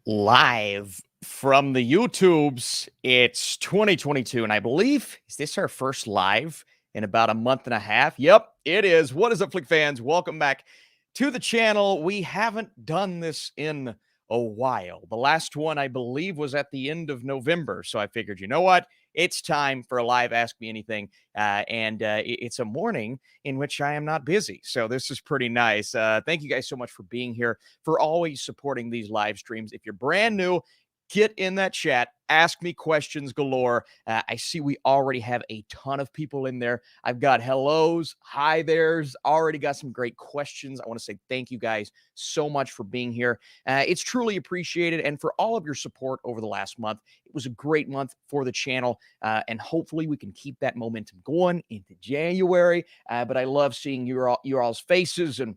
Live from the YouTubes. It's 2022, and I believe, is this our first live in about a month and a half? Yep, it is. What is up, Flick fans? Welcome back to the channel. We haven't done this in a while. The last one, I believe, was at the end of November. So I figured, you know what? It's time for a live Ask Me Anything. It's a morning in which I am not busy. So this is pretty nice. Thank you guys so much for being here, for always supporting these live streams. If you're brand new, get in that chat, ask me questions galore. I see we already have a ton of people in there. I've got hellos, hi there's, already got some great questions. I want to say thank you guys so much for being here. It's truly appreciated, and for all of your support over the last month. It was a great month for the channel, and hopefully we can keep that momentum going into January. But I love seeing your all's faces and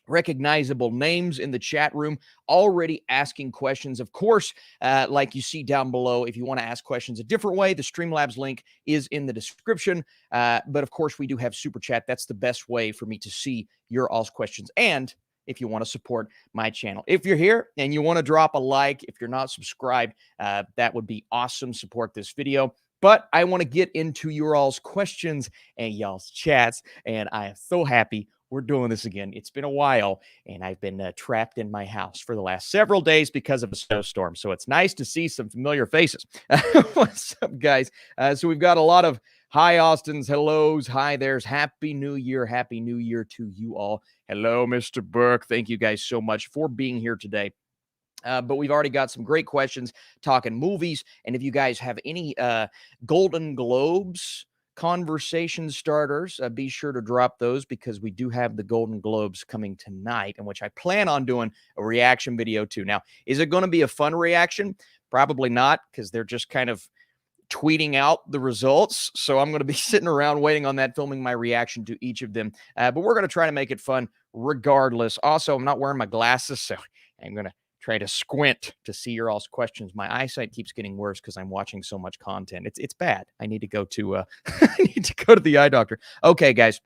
recognizable names in the chat room already asking questions. Of course, like you see down below, if you want to ask questions a different way, the Streamlabs link is in the description. But of course, we do have Super Chat. That's the best way for me to see your all's questions. And if you want to support my channel, if you're here and you want to drop a like, if you're not subscribed, that would be awesome. Support this video. But I want to get into your all's questions and y'all's chats, and I am so happy we're doing this again. It's been a while, and I've been trapped in my house for the last several days because of a snowstorm. So it's nice to see some familiar faces. What's up, guys? So we've got a lot of hi Austins, hellos, hi there's, happy new year to you all. Hello, Mr. Burke. Thank you guys so much for being here today. But we've already got some great questions talking movies. And if you guys have any Golden Globes conversation starters, be sure to drop those, because we do have the Golden Globes coming tonight, in which I plan on doing a reaction video too. Now, is it going to be a fun reaction? Probably not, because they're just kind of tweeting out the results. So I'm going to be sitting around waiting on that, filming my reaction to each of them. But we're going to try to make it fun regardless. Also, I'm not wearing my glasses, so I'm going to try to squint to see your all's questions. My eyesight keeps getting worse because I'm watching so much content. It's bad. I need to go to I need to go to the eye doctor. Okay, guys.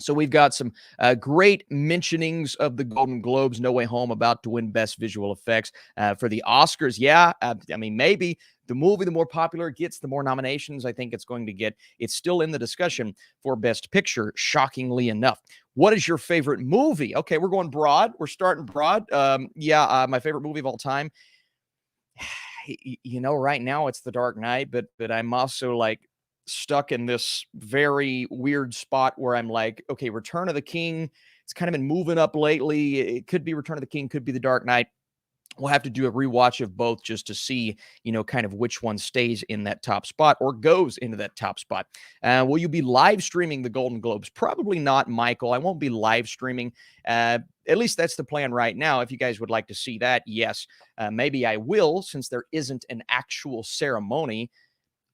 So we've got some great mentionings of the Golden Globes. No Way Home about to win Best Visual Effects. For the Oscars, yeah, I mean, maybe the movie, the more popular it gets, the more nominations I think it's going to get. It's still in the discussion for Best Picture, shockingly enough. What is your favorite movie? Okay, we're going broad. We're starting broad. My favorite movie of all time. You know, right now it's The Dark Knight, but I'm also like stuck in this very weird spot where I'm like, okay, Return of the King, it's kind of been moving up lately. It could be Return of the King, could be The Dark Knight. We'll have to do a rewatch of both just to see, you know, kind of which one stays in that top spot or goes into that top spot. Will you be live streaming the Golden Globes? Probably not, Michael. I won't be live streaming. At least that's the plan right now. If you guys would like to see that, yes, maybe I will, since there isn't an actual ceremony.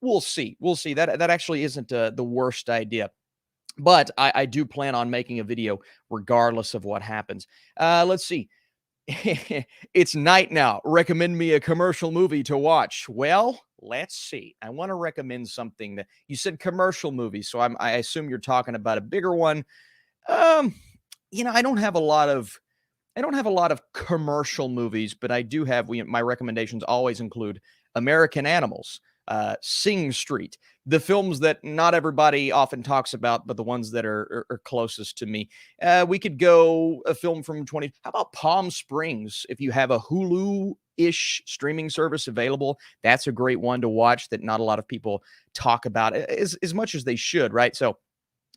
We'll see. We'll see. That actually isn't the worst idea. But I do plan on making a video regardless of what happens. Let's see. It's night now. Recommend me a commercial movie to watch. Well, let's see. I want to recommend something that you said commercial movie, so I assume you're talking about a bigger one. You know, I don't have a lot of commercial movies, but I do have, my recommendations always include American Animals, Sing Street, the films that not everybody often talks about, but the ones that are closest to me. We could go a film from how about Palm Springs? If you have a Hulu-ish streaming service available, that's a great one to watch that not a lot of people talk about as much as they should, right? So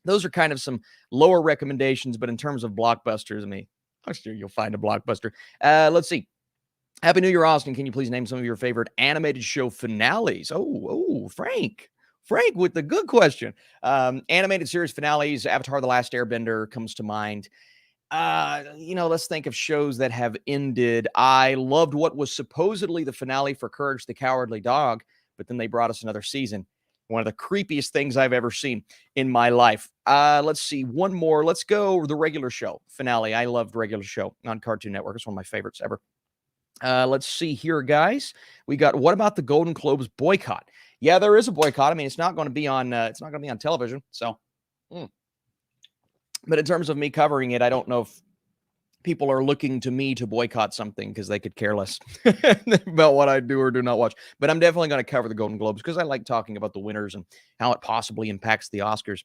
those are kind of some lower recommendations, but in terms of blockbusters, I mean, I'm sure you'll find a blockbuster. Let's see. Happy New Year, Austin. Can you please name some of your favorite animated show finales? Oh, Frank with the good question. Animated series finales, Avatar: The Last Airbender comes to mind. You know, let's think of shows that have ended. I loved what was supposedly the finale for Courage the Cowardly Dog, but then they brought us another season. One of the creepiest things I've ever seen in my life. Let's see. One more. Let's go the Regular Show finale. I loved Regular Show on Cartoon Network. It's one of my favorites ever. Let's see here, guys. We got, what about the Golden Globes boycott? Yeah, there is a boycott. I mean, it's not going to be on television. So, but in terms of me covering it, I don't know if people are looking to me to boycott something because they could care less about what I do or do not watch. But I'm definitely going to cover the Golden Globes because I like talking about the winners and how it possibly impacts the Oscars.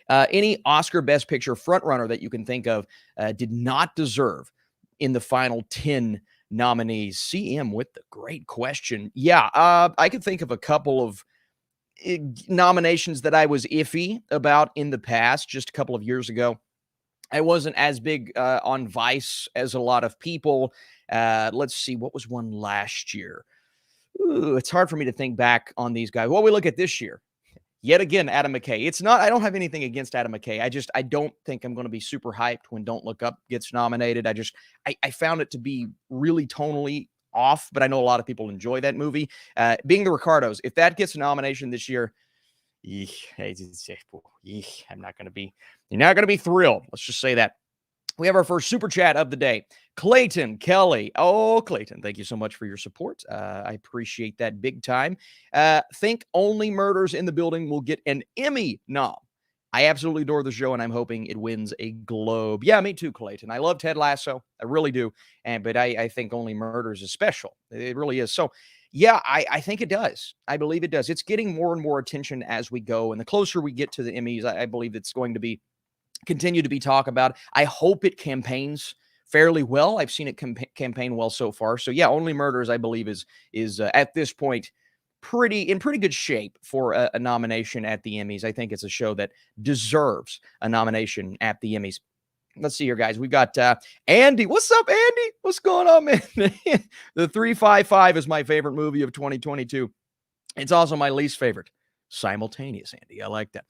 Any Oscar Best Picture frontrunner that you can think of did not deserve in the final 10 nominees. CM with the great question. Yeah, I could think of a couple of nominations that I was iffy about in the past, just a couple of years ago. I wasn't as big on Vice as a lot of people. Let's see, what was one last year? Ooh, it's hard for me to think back on these guys. Well, we look at this year. Yet again, Adam Mckay. It's not, I don't have anything against Adam Mckay. I don't think I'm going to be super hyped when Don't Look Up gets nominated. I found it to be really tonally off, but I know a lot of people enjoy that movie. Being the Ricardos, if that gets a nomination this year, I'm not going to be, you're not going to be thrilled. Let's just say that. We have our first super chat of the day. Clayton Kelly. Oh, Clayton, thank you so much for your support. I appreciate that big time. Think Only Murders in the Building will get an Emmy nom. I absolutely adore the show, and I'm hoping it wins a Globe. Yeah, me too, Clayton. I love Ted Lasso. I really do. But I think Only Murders is special. It really is. So, yeah, I think it does. I believe it does. It's getting more and more attention as we go. And the closer we get to the Emmys, I believe it's going to be continue to be talked about. I hope it campaigns fairly well. I've seen it campaign well so far. So yeah, Only Murders, I believe, is at this point in pretty good shape for a nomination at the Emmys. I think it's a show that deserves a nomination at the Emmys. Let's see here, guys. We've got Andy. What's up, Andy? What's going on, man? The 355 is my favorite movie of 2022. It's also my least favorite. Simultaneous, Andy. I like that.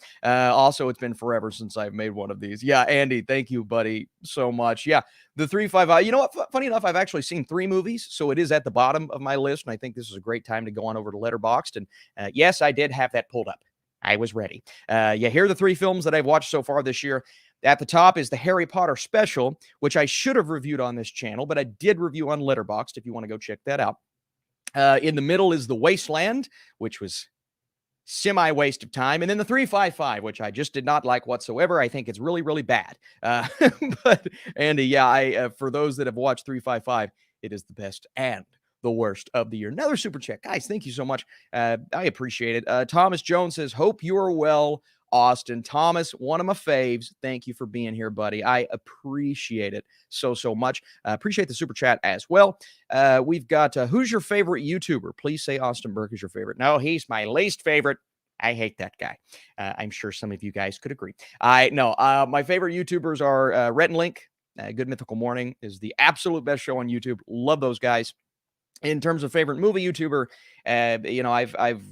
Also, it's been forever since I've made one of these. Yeah, Andy, thank you, buddy, so much. Yeah, the 355. You know what? Funny enough, I've actually seen 3 movies, so it is at the bottom of my list, and I think this is a great time to go on over to Letterboxd. And yes, I did have that pulled up. I was ready. Yeah, here are the 3 films that I've watched so far this year. At the top is the Harry Potter special, which I should have reviewed on this channel, but I did review on Letterboxd if you want to go check that out. In the middle is The Wasteland, which was semi-waste of time. And then the 355, which I just did not like whatsoever. I think it's really, really bad. But Andy, yeah, for those that have watched 355, it is the best and the worst of the year. Another super chat. Guys, thank you so much. I appreciate it. Thomas Jones says, hope you are well, Austin. Thomas, one of my faves. Thank you for being here, buddy. I appreciate it so much. Appreciate the super chat as well. We've got, who's your favorite YouTuber? Please say Austin Burke is your favorite. No, he's my least favorite. I hate that guy. I'm sure some of you guys could agree. My favorite YouTubers are Rhett and Link. Good Mythical Morning is the absolute best show on YouTube. Love those guys. In terms of favorite movie YouTuber, I've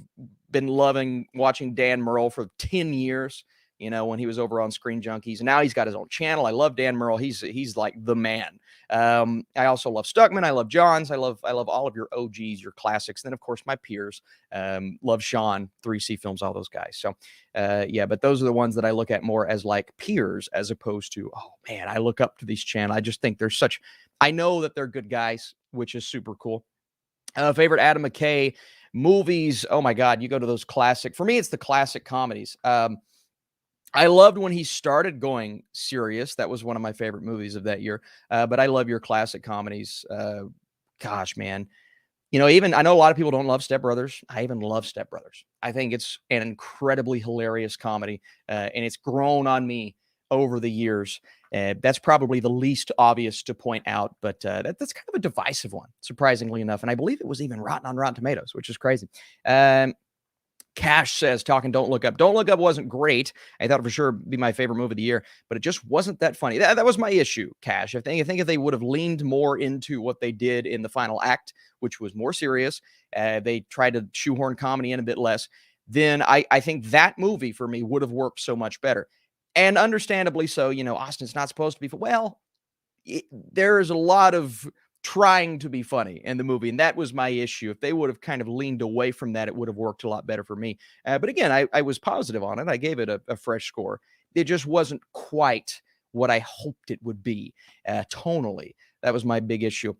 been loving watching Dan Murrell for 10 years, when he was over on Screen Junkies. And now he's got his own channel. I love Dan Murrell. He's like the man. I also love Stuckman. I love Johns. I love all of your OGs, your classics. Then, of course, my peers. Love Sean, 3C Films, all those guys. So, but those are the ones that I look at more as like peers as opposed to, oh, man, I look up to these channels. I just think I know that they're good guys, which is super cool. Favorite Adam Mckay movies. Oh my God. You go to those classic. For me, it's the classic comedies. I loved when he started going serious. That was one of my favorite movies of that year. But I love your classic comedies. Gosh, man. Even I know a lot of people don't love Step Brothers. I even love Step Brothers. I think it's an incredibly hilarious comedy. And it's grown on me over the years. That's probably the least obvious to point out, but that's kind of a divisive one, surprisingly enough. And I believe it was even rotten on Rotten Tomatoes, which is crazy. Cash says, talking Don't Look Up. Don't Look Up wasn't great. I thought it for sure would be my favorite movie of the year, but it just wasn't that funny. That was my issue, Cash. I think if they would have leaned more into what they did in the final act, which was more serious, they tried to shoehorn comedy in a bit less, then I think that movie for me would have worked so much better. And understandably so, Austin's not supposed to be, there is a lot of trying to be funny in the movie. And that was my issue. If they would have kind of leaned away from that, it would have worked a lot better for me. But again, I was positive on it. I gave it a fresh score. It just wasn't quite what I hoped it would be tonally. That was my big issue.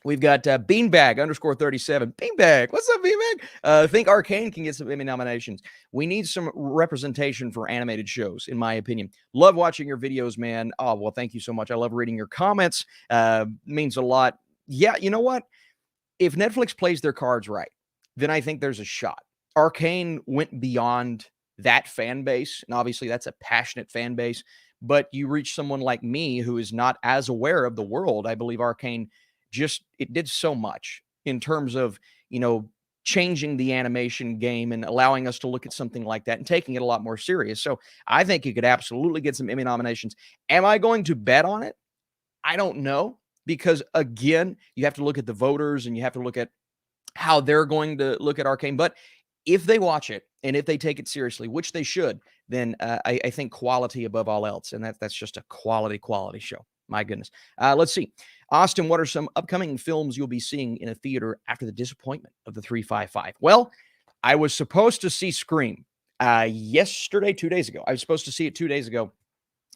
We've got Beanbag _37. Beanbag, what's up, Beanbag? Think Arcane can get some Emmy nominations. We need some representation for animated shows, in my opinion. Love watching your videos, man. Oh, well, thank you so much. I love reading your comments. Means a lot. Yeah, you know what? If Netflix plays their cards right, then I think there's a shot. Arcane went beyond that fan base, and obviously that's a passionate fan base. But you reach someone like me who is not as aware of the world. I believe Arcane it did so much in terms of, changing the animation game and allowing us to look at something like that and taking it a lot more serious. So I think you could absolutely get some Emmy nominations. Am I going to bet on it? I don't know, because again, you have to look at the voters and you have to look at how they're going to look at Arcane. But if they watch it and if they take it seriously, which they should, then I think quality above all else. And that's just a quality show. My goodness. Let's see. Austin, what are some upcoming films you'll be seeing in a theater after the disappointment of the 355? Well, I was supposed to see Scream yesterday, 2 days ago. I was supposed to see it 2 days ago.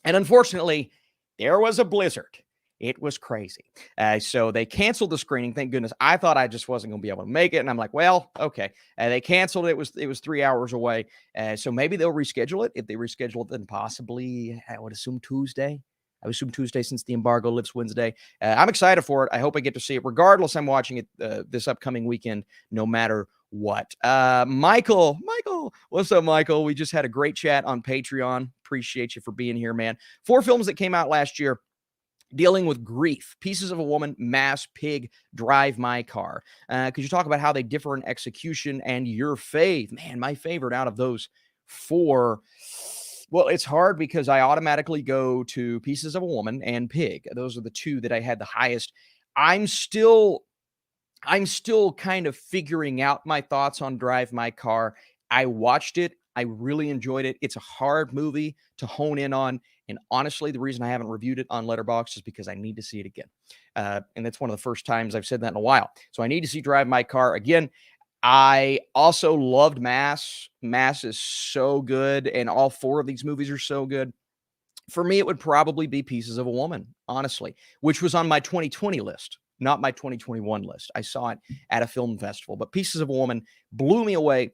And unfortunately, there was a blizzard. It was crazy. So they canceled the screening. Thank goodness. I thought I just wasn't going to be able to make it. And I'm like, well, okay. They canceled it. It was 3 hours away. So maybe they'll reschedule it. If they reschedule it, then possibly, I would assume Tuesday. I would assume Tuesday, since the embargo lifts Wednesday. I'm excited for it. I hope I get to see it. Regardless, I'm watching it this upcoming weekend, no matter what. Michael, what's up, Michael? We just had a great chat on Patreon. Appreciate you for being here, man. 4 films that came out last year dealing with grief: Pieces of a Woman, Mass, Pig, Drive My Car. Could you talk about how they differ in execution and your fave? Man, my favorite out of those 4... Well, it's hard because I automatically go to Pieces of a Woman and Pig. Those are the 2 that I had the highest. I'm still kind of figuring out my thoughts on Drive My Car. I watched it. I really enjoyed it. It's a hard movie to hone in on. And honestly, the reason I haven't reviewed it on Letterboxd is because I need to see it again. And that's one of the first times I've said that in a while. So I need to see Drive My Car again. I also loved Mass. Mass is so good, and all 4 of these movies are so good. For me, it would probably be Pieces of a Woman, honestly, which was on my 2020 list, not my 2021 list. I saw it at a film festival, but Pieces of a Woman blew me away.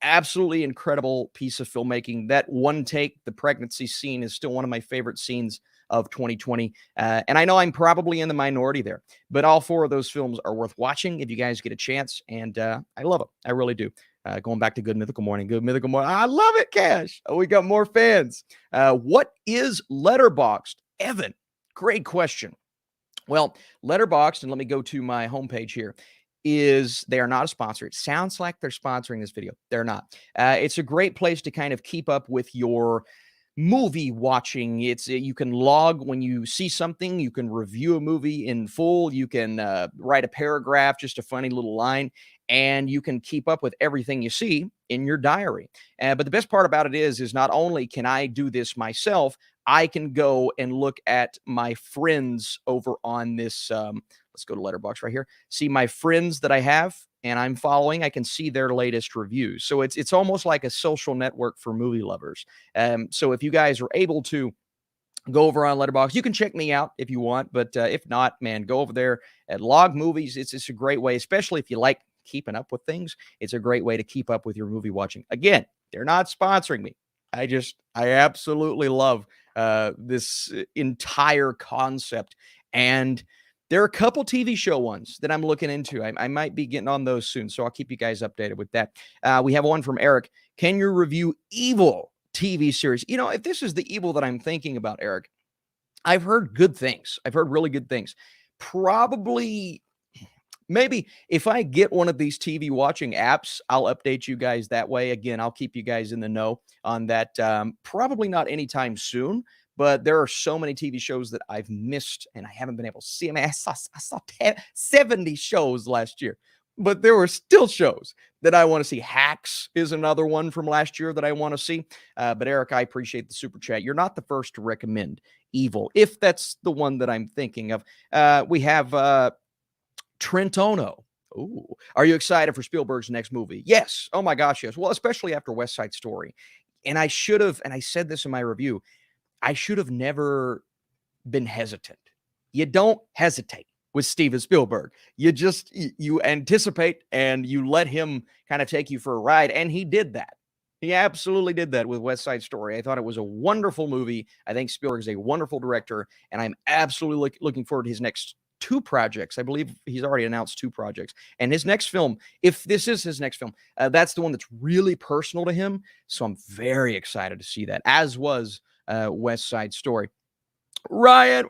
Absolutely incredible piece of filmmaking. That one take, the pregnancy scene, is still one of my favorite scenes of 2020. And I know I'm probably in the minority there, but all 4 of those films are worth watching if you guys get a chance. And I love them. I really do. Going back to Good Mythical Morning. I love it, Cash. Oh, we got more fans. What is Letterboxed? Evan, great question. Well, Letterboxd, and let me go to my homepage here, they are not a sponsor. It sounds like they're sponsoring this video. They're not. It's a great place to kind of keep up with your movie watching. You can log when you see something. You can review a movie in full. You can write a paragraph, just a funny little line, and you can keep up with everything you see in your diary. But the best part about it is not only can I do this myself, I can go and look at my friends over on this. Let's go to Letterboxd right here. See my friends that I have and I'm following. I can see their latest reviews. So it's almost like a social network for movie lovers. So if you guys are able to go over on Letterboxd, you can check me out if you want. But if not, man, go over there at Log Movies. It's a great way, especially if you like keeping up with things. It's a great way to keep up with your movie watching. Again, they're not sponsoring me. I absolutely love this entire concept. And there are a couple TV show ones that I'm looking into. I might be getting on those soon, so I'll keep you guys updated with that. We have one from Eric. Can you review Evil TV series? If this is the Evil that I'm thinking about, Eric, I've heard good things. I've heard really good things. Probably, maybe if I get one of these TV watching apps, I'll update you guys that way. Again, I'll keep you guys in the know on that. Probably not anytime soon, but there are so many TV shows that I've missed and I haven't been able to see. I saw 70 shows last year, but there were still shows that I want to see. Hacks is another one from last year that I want to see. But Eric, I appreciate the super chat. You're not the first to recommend Evil, if that's the one that I'm thinking of. We have Trentono. Ooh, are you excited for Spielberg's next movie? Yes. Oh my gosh, yes. Well, especially after West Side Story. And I should have, and I said this in my review, I should have never been hesitant. You don't hesitate. with Steven Spielberg. You anticipate and you let him kind of take you for a ride, and he did that. He absolutely did that with West Side Story. I thought it was a wonderful movie. I think Spielberg is a wonderful director, and I'm absolutely looking forward to his next two projects. I believe he's already announced two projects. And his next film, if this is his next film, that's the one that's really personal to him. So I'm very excited to see that, as was West Side Story. Ryan,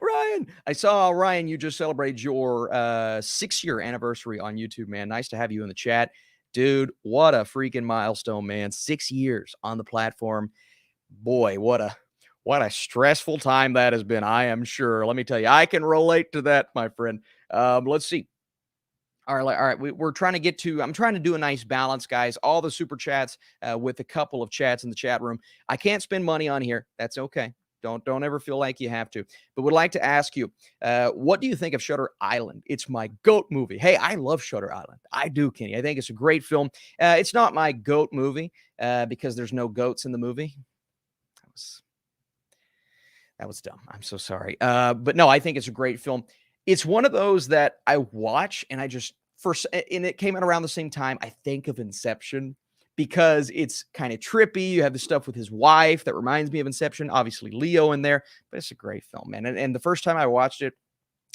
I saw, Ryan, you just celebrated your 6-year anniversary on YouTube, man. Nice to have you in the chat. Dude, what a freaking milestone, man. 6 years on the platform. Boy, what a stressful time that has been, I am sure. Let me tell you, I can relate to that, my friend. Let's see. All right. We're trying to get to, I'm trying to do a nice balance, guys. All the super chats with a couple of chats in the chat room. I can't spend money on here. That's okay. Don't ever feel like you have to. But would like to ask you, what do you think of Shutter Island? It's my GOAT movie. Hey, I love Shutter Island. I do, Kenny. I think it's a great film. It's not my GOAT movie because there's no goats in the movie. That was dumb. I'm so sorry. But no, I think it's a great film. It's one of those that I watch and and it came out around the same time I think of Inception, because it's kind of trippy. You have the stuff with his wife that reminds me of Inception. Obviously, Leo in there, but it's a great film, man. And the first time I watched it,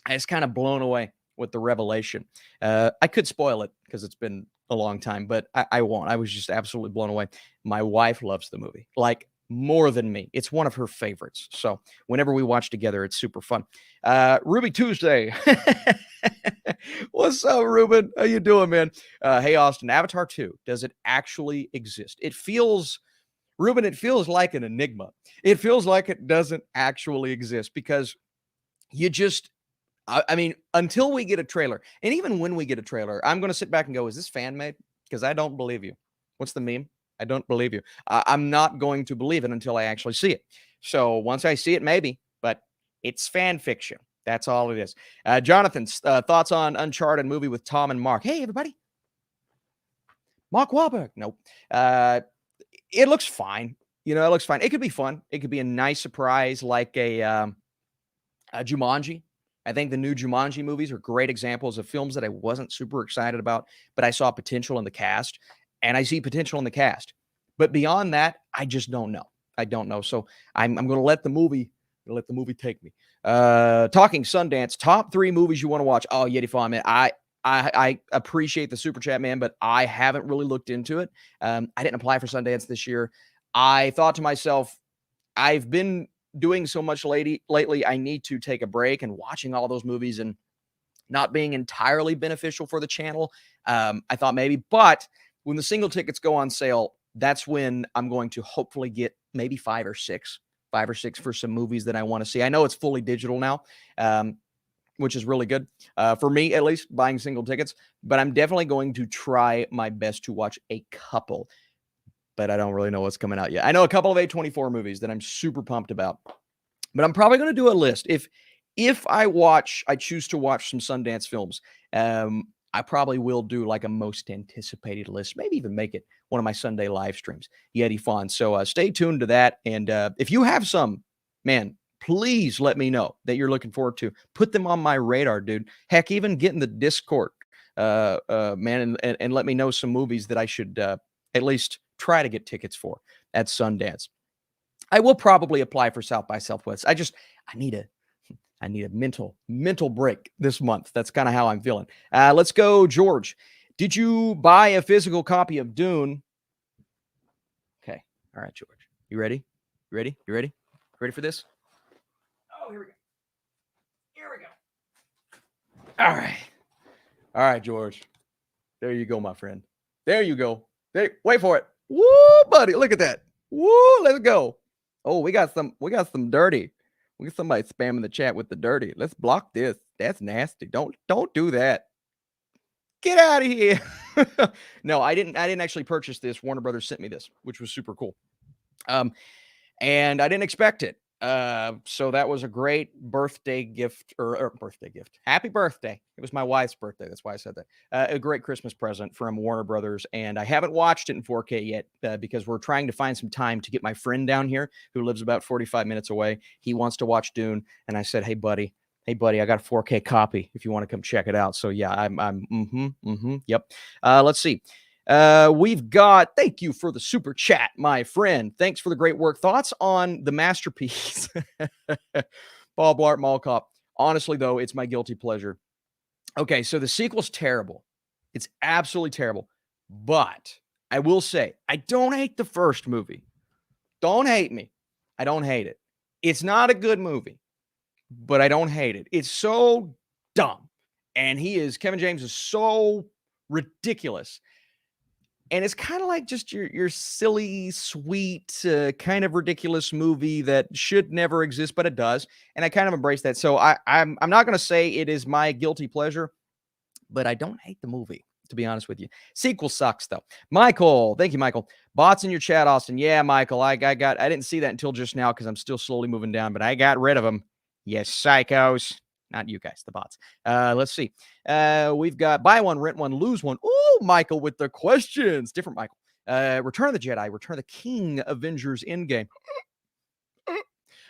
I was kind of blown away with the revelation. I could spoil it because it's been a long time, but I won't. I was just absolutely blown away. My wife loves the movie, like more than me. It's one of her favorites. So whenever we watch together, it's super fun. Ruby Tuesday. What's up, Ruben? How you doing, man? Hey, Austin, Avatar 2, does it actually exist? Ruben, it feels like an enigma. It feels like it doesn't actually exist because I mean, until we get a trailer, and even when we get a trailer, I'm going to sit back and go, is this fan made? Because I don't believe you. What's the meme? I don't believe you. I'm not going to believe it until I actually see it. So once I see it, maybe, but it's fan fiction. That's all it is. Jonathan's thoughts on Uncharted movie with Tom and Mark. Hey, everybody. Mark Wahlberg. Nope. It looks fine. It looks fine. It could be fun. It could be a nice surprise like a Jumanji. I think the new Jumanji movies are great examples of films that I wasn't super excited about, but I saw potential in the cast, and I see potential in the cast. But beyond that, I just don't know. I don't know. So I'm going to let the movie take me. Talking Sundance, top 3 movies you want to watch. Oh, Yeti Fawn, man. I appreciate the super chat, man, but I haven't really looked into it. I didn't apply for Sundance this year. I thought to myself, I've been doing so much lately. I need to take a break, and watching all those movies and not being entirely beneficial for the channel. I thought maybe, but when the single tickets go on sale, that's when I'm going to hopefully get maybe 5 or 6 for some movies that I want to see. I know it's fully digital now, which is really good for me, at least, buying single tickets. But I'm definitely going to try my best to watch a couple. But I don't really know what's coming out yet. I know a couple of A24 movies that I'm super pumped about. But I'm probably going to do a list. If I choose to watch some Sundance films, I probably will do like a most anticipated list, maybe even make it one of my Sunday live streams, Yeti Fawn. So stay tuned to that. And if you have some, man, please let me know that you're looking forward to. Put them on my radar, dude. Heck, even get in the Discord, man, and let me know some movies that I should at least try to get tickets for at Sundance. I will probably apply for South by Southwest. I need a mental break this month. That's kind of how I'm feeling. Let's go, George. Did you buy a physical copy of Dune? Okay. All right, George. You ready? You ready? You ready? Ready for this? Oh, here we go. Here we go. All right. All right, George. There you go, my friend. There you go. Wait for it. Woo, buddy. Look at that. Woo, let's go. Oh, we got some dirty. We got somebody spamming the chat with the dirty. Let's block this. That's nasty. Don't do that. Get out of here. No, I didn't actually purchase this. Warner Brothers sent me this, which was super cool. And I didn't expect it. So that was a great birthday gift or birthday gift. Happy birthday. It was my wife's birthday. That's why I said that. A great Christmas present from Warner Brothers. And I haven't watched it in 4K yet because we're trying to find some time to get my friend down here who lives about 45 minutes away. He wants to watch Dune. And I said, hey, buddy, Hey, buddy, I got a 4K copy if you want to come check it out. So yeah, yep. Let's see. We've got, thank you for the super chat, my friend. Thanks for the great work. Thoughts on the masterpiece, Paul Blart Mall Cop. Honestly, though, it's my guilty pleasure. Okay, so the sequel's terrible. It's absolutely terrible. But I will say, I don't hate the first movie. Don't hate me. I don't hate it. It's not a good movie, but I don't hate it. It's so dumb. And Kevin James is so ridiculous. And it's kind of like just your silly, sweet, kind of ridiculous movie that should never exist, but it does. And I kind of embrace that. So I'm not going to say it is my guilty pleasure, but I don't hate the movie, to be honest with you. Sequel sucks, though. Michael, thank you, Michael. Bots in your chat, Austin. Yeah, Michael, I didn't see that until just now because I'm still slowly moving down, but I got rid of them. Yes, psychos. Not you guys, the bots. Let's see. We've got buy one, rent one, lose one. Ooh, Michael with the questions. Different Michael. Return of the Jedi, Return of the King, Avengers Endgame.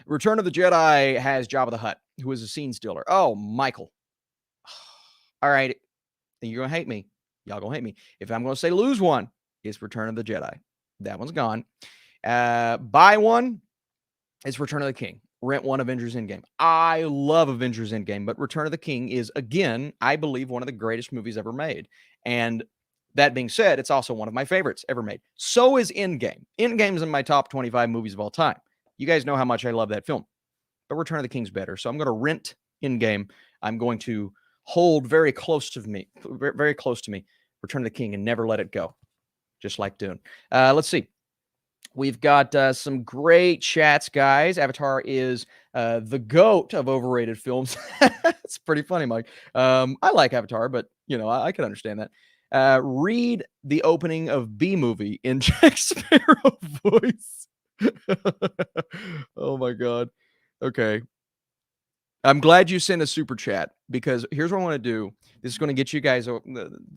Return of the Jedi has Jabba the Hutt, who is a scene stealer. Oh, Michael. All right. You're going to hate me. Y'all going to hate me. If I'm going to say lose one, it's Return of the Jedi. That one's gone. Buy one, it's Return of the King. Rent one, Avengers Endgame. I love Avengers Endgame, but Return of the King is, again, I believe, one of the greatest movies ever made. And that being said, it's also one of my favorites ever made. So is Endgame. Endgame is in my top 25 movies of all time. You guys know how much I love that film. But Return of the King's better. So I'm going to rent Endgame. I'm going to hold very close to me, Return of the King, and never let it go, just like Dune. Let's see. We've got some great chats, guys. Avatar is the GOAT of overrated films. It's pretty funny, Mike. I like Avatar, but, I can understand that. Read the opening of B movie in Jack Sparrow voice. Oh, my God. Okay. I'm glad you sent a super chat because here's what I want to do. This is going to get you guys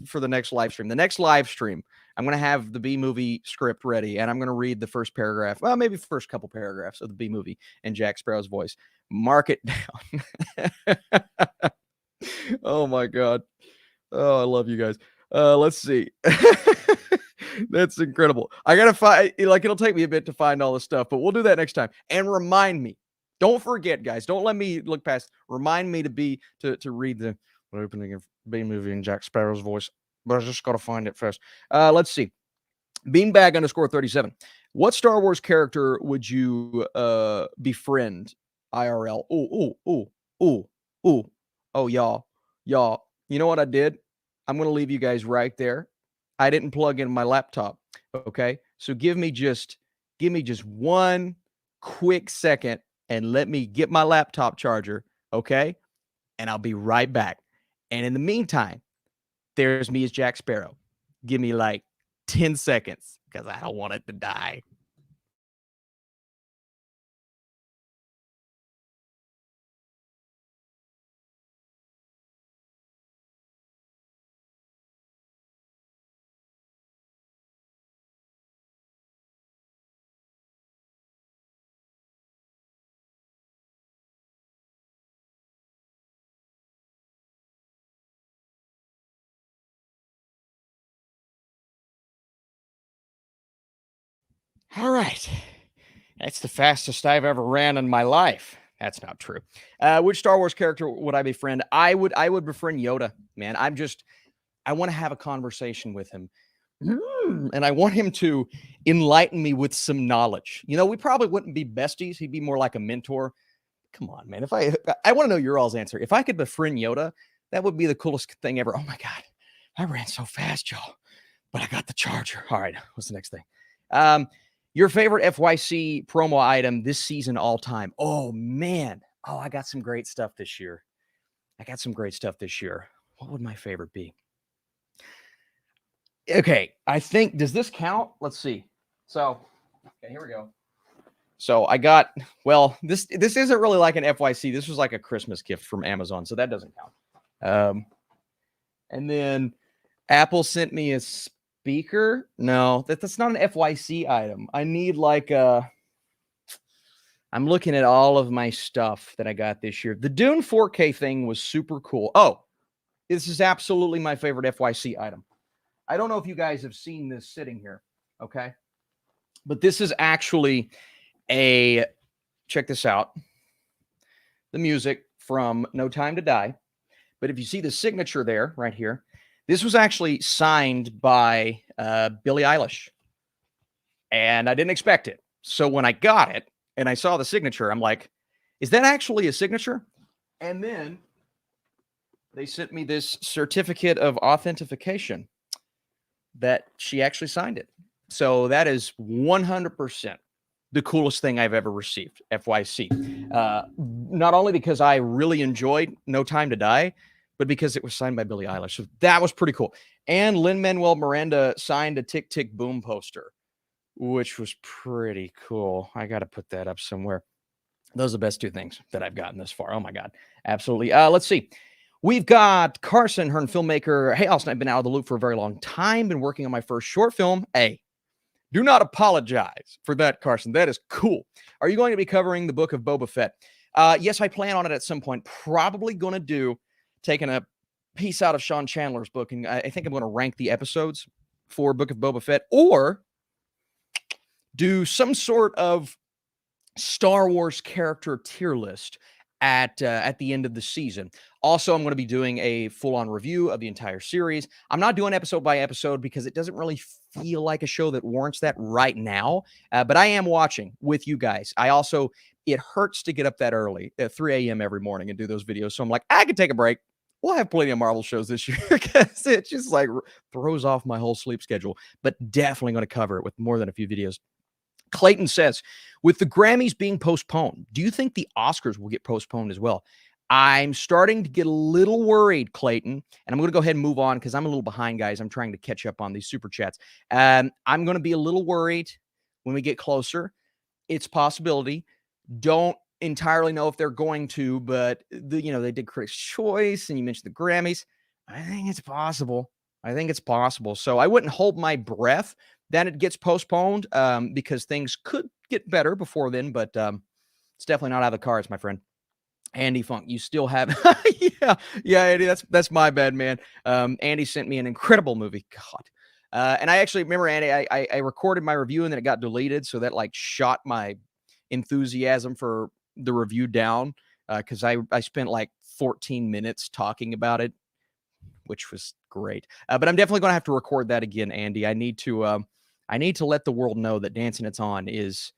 for the next live stream. The next live stream, I'm going to have the B movie script ready and I'm going to read the first paragraph. Well, maybe the first couple paragraphs of the B movie in Jack Sparrow's voice. Mark it down. Oh my God. Oh, I love you guys. Let's see. That's incredible. I got to find, it'll take me a bit to find all this stuff, but we'll do that next time. And remind me. Don't forget, guys. Don't let me look past. Remind me to read the opening of B movie in Jack Sparrow's voice. But I just got to find it first. Let's see. Beanbag _37. What Star Wars character would you befriend IRL? Oh, y'all. You know what I did? I'm going to leave you guys right there. I didn't plug in my laptop. Okay. So give me just one quick second. And let me get my laptop charger, okay? And I'll be right back. And in the meantime, there's me as Jack Sparrow. Give me like 10 seconds because I don't want it to die. All right. That's the fastest I've ever ran in my life. That's not true. Which Star Wars character would I befriend? I would befriend Yoda, man. I want to have a conversation with him. And I want him to enlighten me with some knowledge. We probably wouldn't be besties. He'd be more like a mentor. Come on, man. I want to know your all's answer. If I could befriend Yoda, that would be the coolest thing ever. Oh my God. I ran so fast, y'all. But I got the charger. All right. What's the next thing? Your favorite FYC promo item this season all time. Oh, man. Oh, I got some great stuff this year. What would my favorite be? Okay. I think, does this count? Let's see. So, okay, here we go. So I got, this isn't really like an FYC. This was like a Christmas gift from Amazon. So that doesn't count. And then Apple sent me a speaker. No, that's not an FYC item. I need like I'm looking at all of my stuff that I got this year. The Dune 4K thing was super cool. Oh, this is absolutely my favorite FYC item. I don't know if you guys have seen this sitting here, okay? But this is actually check this out, the music from No Time to Die. But if you see the signature there, right here, this was actually signed by Billie Eilish. And I didn't expect it. So when I got it and I saw the signature, I'm like, is that actually a signature? And then they sent me this certificate of authentication that she actually signed it. So that is 100% the coolest thing I've ever received, FYC. Not only because I really enjoyed No Time to Die, but because it was signed by Billie Eilish. So that was pretty cool. And Lin-Manuel Miranda signed a Tick Tick Boom poster, which was pretty cool. I got to put that up somewhere. Those are the best two things that I've gotten this far. Oh my God. Absolutely. Let's see. We've got Carson Hearn, filmmaker. Hey, Austin, I've been out of the loop for a very long time. Been working on my first short film. Hey, do not apologize for that, Carson. That is cool. Are you going to be covering the book of Boba Fett? Yes, I plan on it at some point. Probably going to do taking a piece out of Sean Chandler's book, and I think I'm going to rank the episodes for Book of Boba Fett, or do some sort of Star Wars character tier list at the end of the season. Also, I'm going to be doing a full-on review of the entire series. I'm not doing episode by episode because it doesn't really feel like a show that warrants that right now, but I am watching with you guys. It hurts to get up that early at 3 a.m. every morning and do those videos, so I'm like, I could take a break. We'll have plenty of Marvel shows this year because it just like throws off my whole sleep schedule, but definitely going to cover it with more than a few videos. Clayton says, with the Grammys being postponed, do you think the Oscars will get postponed as well? I'm starting to get a little worried, Clayton, and I'm going to go ahead and move on because I'm a little behind, guys. I'm trying to catch up on these super chats. I'm going to be a little worried when we get closer. It's a possibility. Don't entirely know if they're going to, but they did Critics' Choice, and you mentioned the Grammys. I think it's possible. So I wouldn't hold my breath that it gets postponed because things could get better before then, but it's definitely not out of the cards, my friend. Andy Funk, you still have yeah, Andy, that's my bad, man. Andy sent me an incredible movie. God. And I actually remember, Andy, I recorded my review and then it got deleted, so that like shot my enthusiasm for the review down because I spent like 14 minutes talking about it, which was great. But I'm definitely going to have to record that again, Andy. I need to let the world know that Dancing It's On is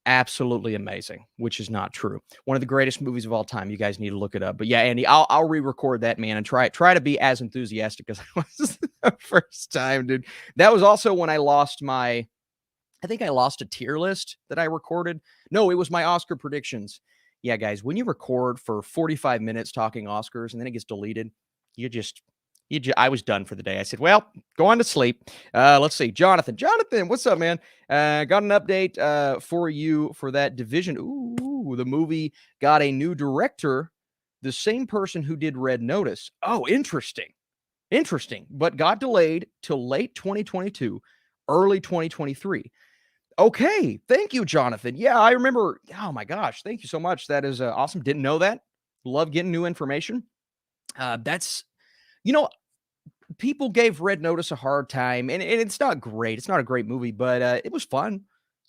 absolutely amazing, which is not true. One of the greatest movies of all time. You guys need to look it up. But yeah, Andy, I'll re-record that, man, and try to be as enthusiastic as I was the first time, dude. That was also when I lost I think I lost a tier list that I recorded. No, it was my Oscar predictions. Yeah, guys, when you record for 45 minutes talking Oscars and then it gets deleted, I was done for the day. I said, well, go on to sleep. Let's see. Jonathan, what's up, man? Got an update for you for that Division. Ooh, the movie got a new director, the same person who did Red Notice. Oh, interesting. But got delayed till late 2022, early 2023. Okay. Thank you, Jonathan. Yeah, I remember. Oh, my gosh. Thank you so much. That is awesome. Didn't know that. Love getting new information. People gave Red Notice a hard time, and it's not great. It's not a great movie, but it was fun.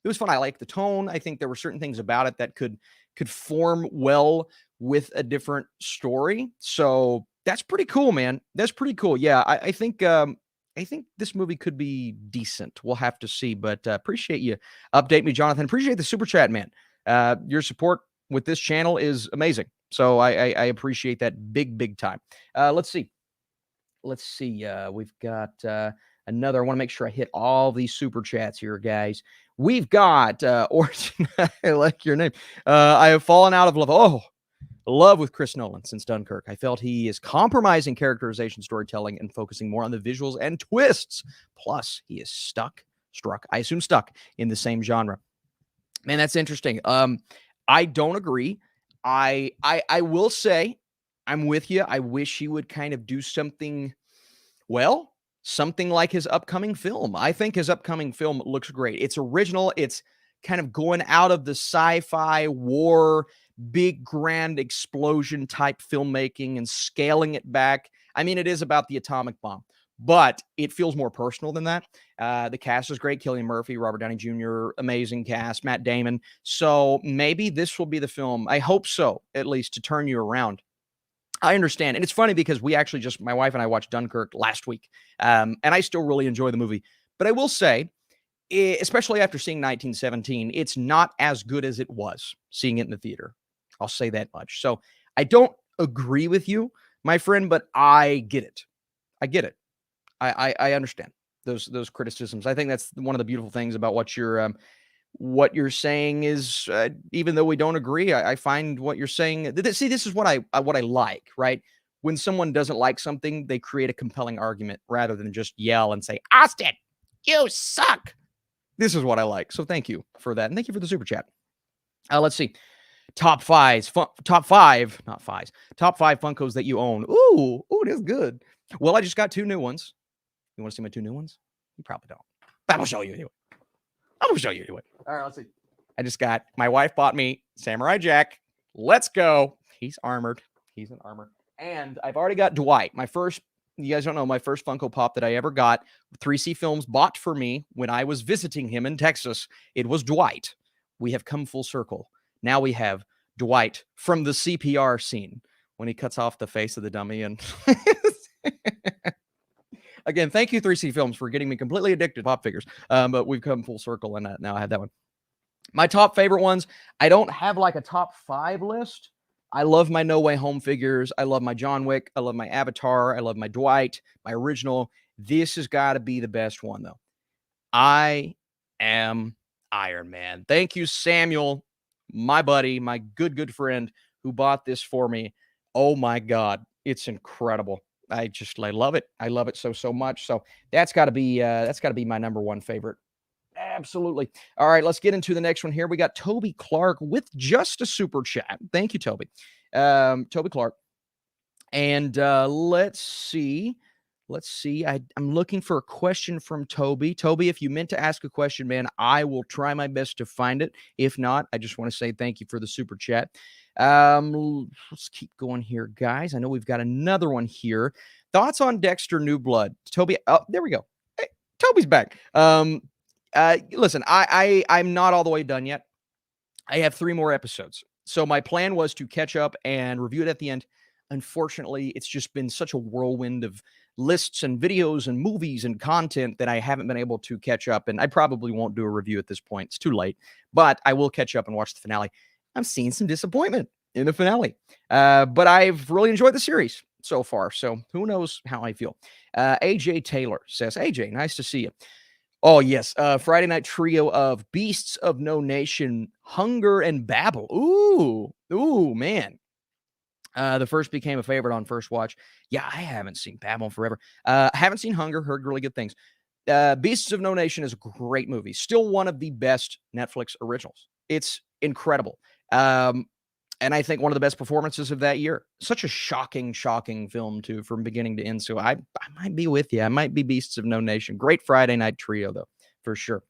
I like the tone. I think there were certain things about it that could form well with a different story. So that's pretty cool, man. That's pretty cool. Yeah, I think this movie could be decent. We'll have to see, but appreciate you update me, Jonathan. Appreciate the super chat, man. Your support with this channel is amazing. So I appreciate that big time. Let's see. We've got another. I want to make sure I hit all these super chats here, guys. We've got Origin. I like your name. I have fallen out of love. Oh, love with Chris Nolan since Dunkirk. I felt he is compromising characterization, storytelling, and focusing more on the visuals and twists. Plus, he is stuck in the same genre. Man, that's interesting. I don't agree. I will say, I'm with you. I wish he would kind of do something like his upcoming film. I think his upcoming film looks great. It's original. It's kind of going out of the sci-fi war, big grand explosion type filmmaking and scaling it back. I mean, it is about the atomic bomb, but it feels more personal than that. The cast is great. Cillian Murphy, Robert Downey Jr., amazing cast, Matt Damon. So maybe this will be the film. I hope so, at least, to turn you around. I understand. And it's funny because we actually my wife and I watched Dunkirk last week. And I still really enjoy the movie. But I will say, especially after seeing 1917, it's not as good as it was seeing it in the theater. I'll say that much. So I don't agree with you, my friend, but I get it. I get it. I understand those criticisms. I think that's one of the beautiful things about what you're saying is, even though we don't agree, I find what you're saying. See, this is what I like, right? When someone doesn't like something, they create a compelling argument rather than just yell and say, "Austin, you suck." This is what I like. So thank you for that, and thank you for the super chat. Let's see. Top five Funkos that you own. Ooh, that's good. Well, I just got 2 new ones. You want to see my 2 new ones? You probably don't. But I'll show you anyway. All right, let's see. My wife bought me Samurai Jack. Let's go. He's armored. He's in armor. And I've already got Dwight. You guys don't know, my first Funko Pop that I ever got, 3C Films bought for me when I was visiting him in Texas. It was Dwight. We have come full circle. Now we have Dwight from the CPR scene when he cuts off the face of the dummy. And again, thank you, 3C Films, for getting me completely addicted to pop figures. But we've come full circle, and now I have that one. My top favorite ones, I don't have like a top 5 list. I love my No Way Home figures. I love my John Wick. I love my Avatar. I love my Dwight, my original. This has got to be the best one, though. I am Iron Man. Thank you, Samuel, my buddy, my good friend who bought this for me. Oh, my God. It's incredible. I love it. I love it so much. So that's got to be my number 1 favorite. Absolutely. All right, let's get into the next one here. We got Toby Clark with just a super chat. Thank you, Toby. Toby Clark. And let's see. I'm looking for a question from Toby. Toby, if you meant to ask a question, man, I will try my best to find it. If not, I just want to say thank you for the super chat. Let's keep going here, guys. I know we've got another one here. Thoughts on Dexter New Blood? Toby, oh, there we go. Hey, Toby's back. Listen, I'm not all the way done yet. I have 3 more episodes. So my plan was to catch up and review it at the end. Unfortunately, it's just been such a whirlwind of lists and videos and movies and content that I haven't been able to catch up. And I probably won't do a review at this point. It's too late. But I will catch up and watch the finale. I'm seeing some disappointment in the finale. But I've really enjoyed the series so far. So who knows how I feel. AJ Taylor says, AJ, nice to see you. Oh, yes. Friday night trio of Beasts of No Nation, Hunger, and Babel. Ooh, man. The first became a favorite on first watch. Yeah, I haven't seen Babel in forever. I haven't seen Hunger, heard really good things. Beasts of No Nation is a great movie. Still one of the best Netflix originals. It's incredible. And I think one of the best performances of that year. Such a shocking film, too, from beginning to end. So I might be with you. I might be Beasts of No Nation. Great Friday night trio, though, for sure.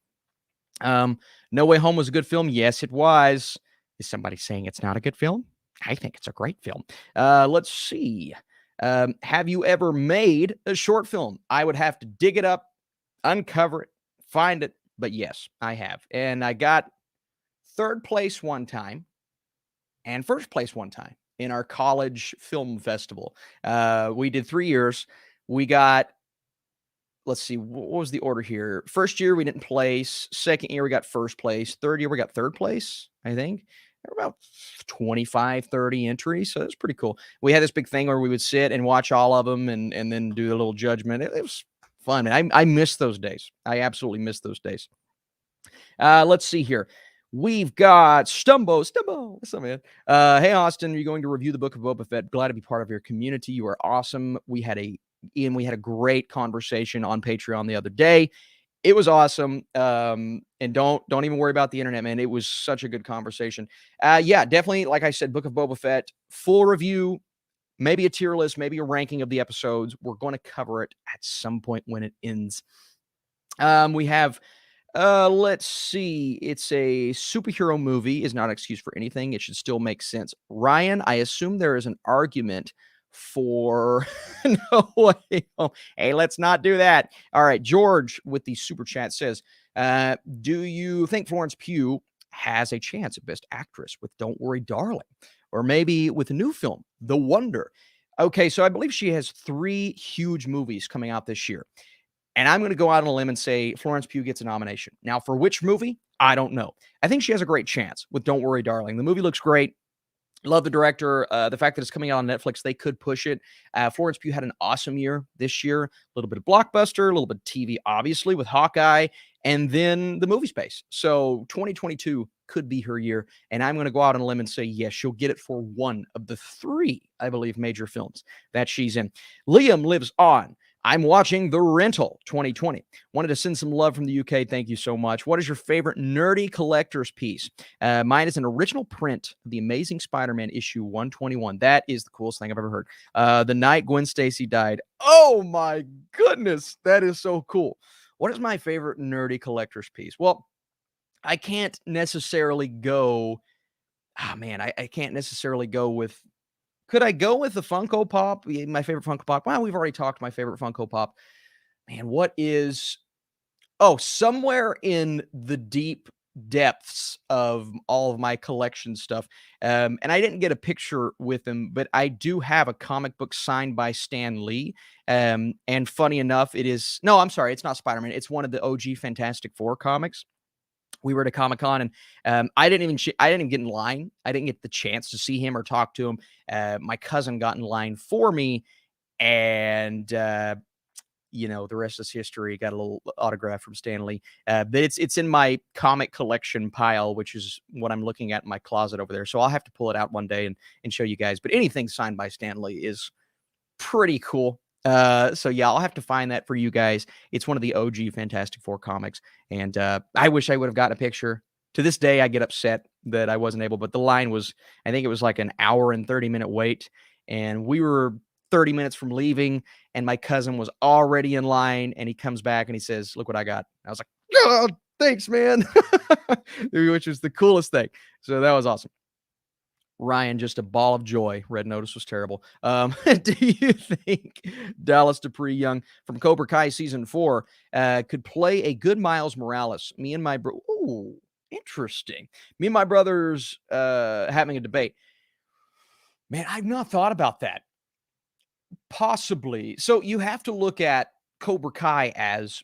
No Way Home was a good film. Yes, it was. Is somebody saying it's not a good film? I think it's a great film. Let's see. Have you ever made a short film? I would have to dig it up, uncover it, find it. But yes, I have. And I got 3rd place one time and 1st place one time in our college film festival. We did 3 years. We got, let's see, what was the order here? 1st year, we didn't place. 2nd year, we got 1st place. 3rd year, we got 3rd place, I think. There were about 25, 30 entries. So it was pretty cool. We had this big thing where we would sit and watch all of them and then do a little judgment. It was fun, man. I miss those days. I absolutely miss those days. Let's see here. We've got Stumbo. What's up, man? Hey, Austin, you're going to review the Book of Boba Fett. Glad to be part of your community. You are awesome. We had a great conversation on Patreon the other day. It was awesome. And don't even worry about the internet, man. It was such a good conversation. Yeah, definitely. Like I said, Book of Boba Fett, full review, maybe a tier list, maybe a ranking of the episodes. We're going to cover it at some point when it ends. We have Let's see. It's a superhero movie is not an excuse for anything. It should still make sense. Ryan, I assume there is an argument for No Way Home. Hey, let's not do that. All right, George with the super chat says, do you think Florence Pugh has a chance at Best Actress with Don't Worry, Darling? Or maybe with a new film, The Wonder? Okay, so I believe she has 3 huge movies coming out this year. And I'm going to go out on a limb and say Florence Pugh gets a nomination. Now, for which movie? I don't know. I think she has a great chance with Don't Worry, Darling. The movie looks great. Love the director. The fact that it's coming out on Netflix, they could push it. Florence Pugh had an awesome year this year. A little bit of blockbuster, a little bit of TV, obviously, with Hawkeye, and then the movie space. So 2022 could be her year. And I'm going to go out on a limb and say, yes, she'll get it for one of the 3, I believe, major films that she's in. Liam lives on. I'm watching The Rental 2020. Wanted to send some love from the UK. Thank you so much. What is your favorite nerdy collector's piece? Mine is an original print of The Amazing Spider-Man issue 121. That is the coolest thing I've ever heard. The night Gwen Stacy died. Oh my goodness. That is so cool. What is my favorite nerdy collector's piece? Well, I can't necessarily go. I can't necessarily go with. Could I go with the Funko Pop? My favorite Funko Pop? Well, we've already talked my favorite Funko Pop. Man, what is... Oh, somewhere in the deep depths of all of my collection stuff, and I didn't get a picture with him, but I do have a comic book signed by Stan Lee, and funny enough, it is... No, I'm sorry, it's not Spider-Man. It's one of the OG Fantastic Four comics. We were at a Comic-Con and I didn't even get in line. I didn't get the chance to see him or talk to him. My cousin got in line for me, and the rest is history. Got a little autograph from Stan Lee. But it's in my comic collection pile, which is what I'm looking at in my closet over there. So I'll have to pull it out one day and show you guys. But anything signed by Stan Lee is pretty cool. So yeah, I'll have to find that for you guys. It's one of the OG Fantastic Four comics, and I wish I would have gotten a picture. To this day, I get upset that I wasn't able, but the line was, I think it was like an hour and 30-minute wait, and we were 30 minutes from leaving, and my cousin was already in line, and he comes back and he says, "Look what I got." I was like, "Oh, thanks, man," which was the coolest thing. So that was awesome. Ryan, just a ball of joy. Red Notice was terrible. Do you think Dallas Dupree Young from Cobra Kai season 4 could play a good Miles Morales? Me and my bro. Ooh, interesting. Me and my brothers having a debate. Man, I've not thought about that. Possibly. So you have to look at Cobra Kai as,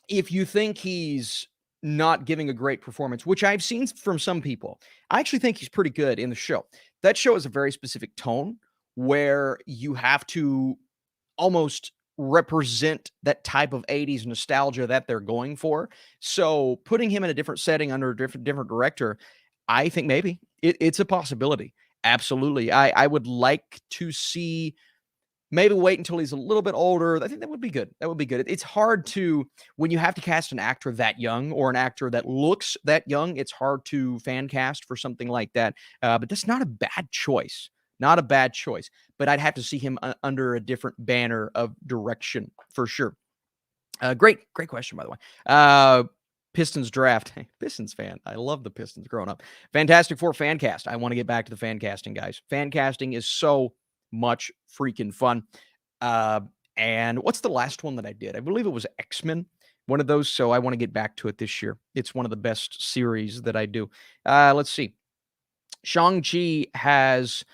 if you think he's not giving a great performance, which I've seen from some people, I actually think he's pretty good in the show. That show is a very specific tone where you have to almost represent that type of 80s nostalgia that they're going for. So putting him in a different setting under a different director, I think maybe it's a possibility. Absolutely. I would like to see. Maybe wait until he's a little bit older. I think that would be good. That would be good. It's hard to, when you have to cast an actor that young or an actor that looks that young, it's hard to fan cast for something like that. But that's not a bad choice. Not a bad choice. But I'd have to see him under a different banner of direction for sure. Great question, by the way. Pistons draft. Pistons fan. I love the Pistons growing up. Fantastic Four fan cast. I want to get back to the fan casting, guys. Fan casting is so much freaking fun. And what's the last one that I did? I believe it was X-Men, one of those. So I want to get back to it this year. It's one of the best series that I do. Let's see. Shang-Chi is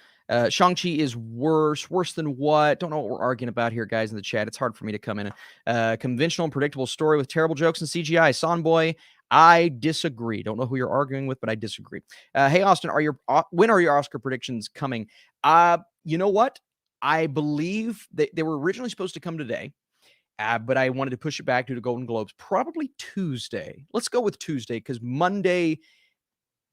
worse than what? Don't know what we're arguing about here, guys, in the chat. It's hard for me to come in. Conventional and predictable story with terrible jokes and CGI. Sonboy, I disagree. Don't know who you're arguing with, but I disagree. Hey, Austin, when are your Oscar predictions coming? You know what? I believe they were originally supposed to come today, but I wanted to push it back due to Golden Globes. Probably Tuesday. Let's go with Tuesday, because Monday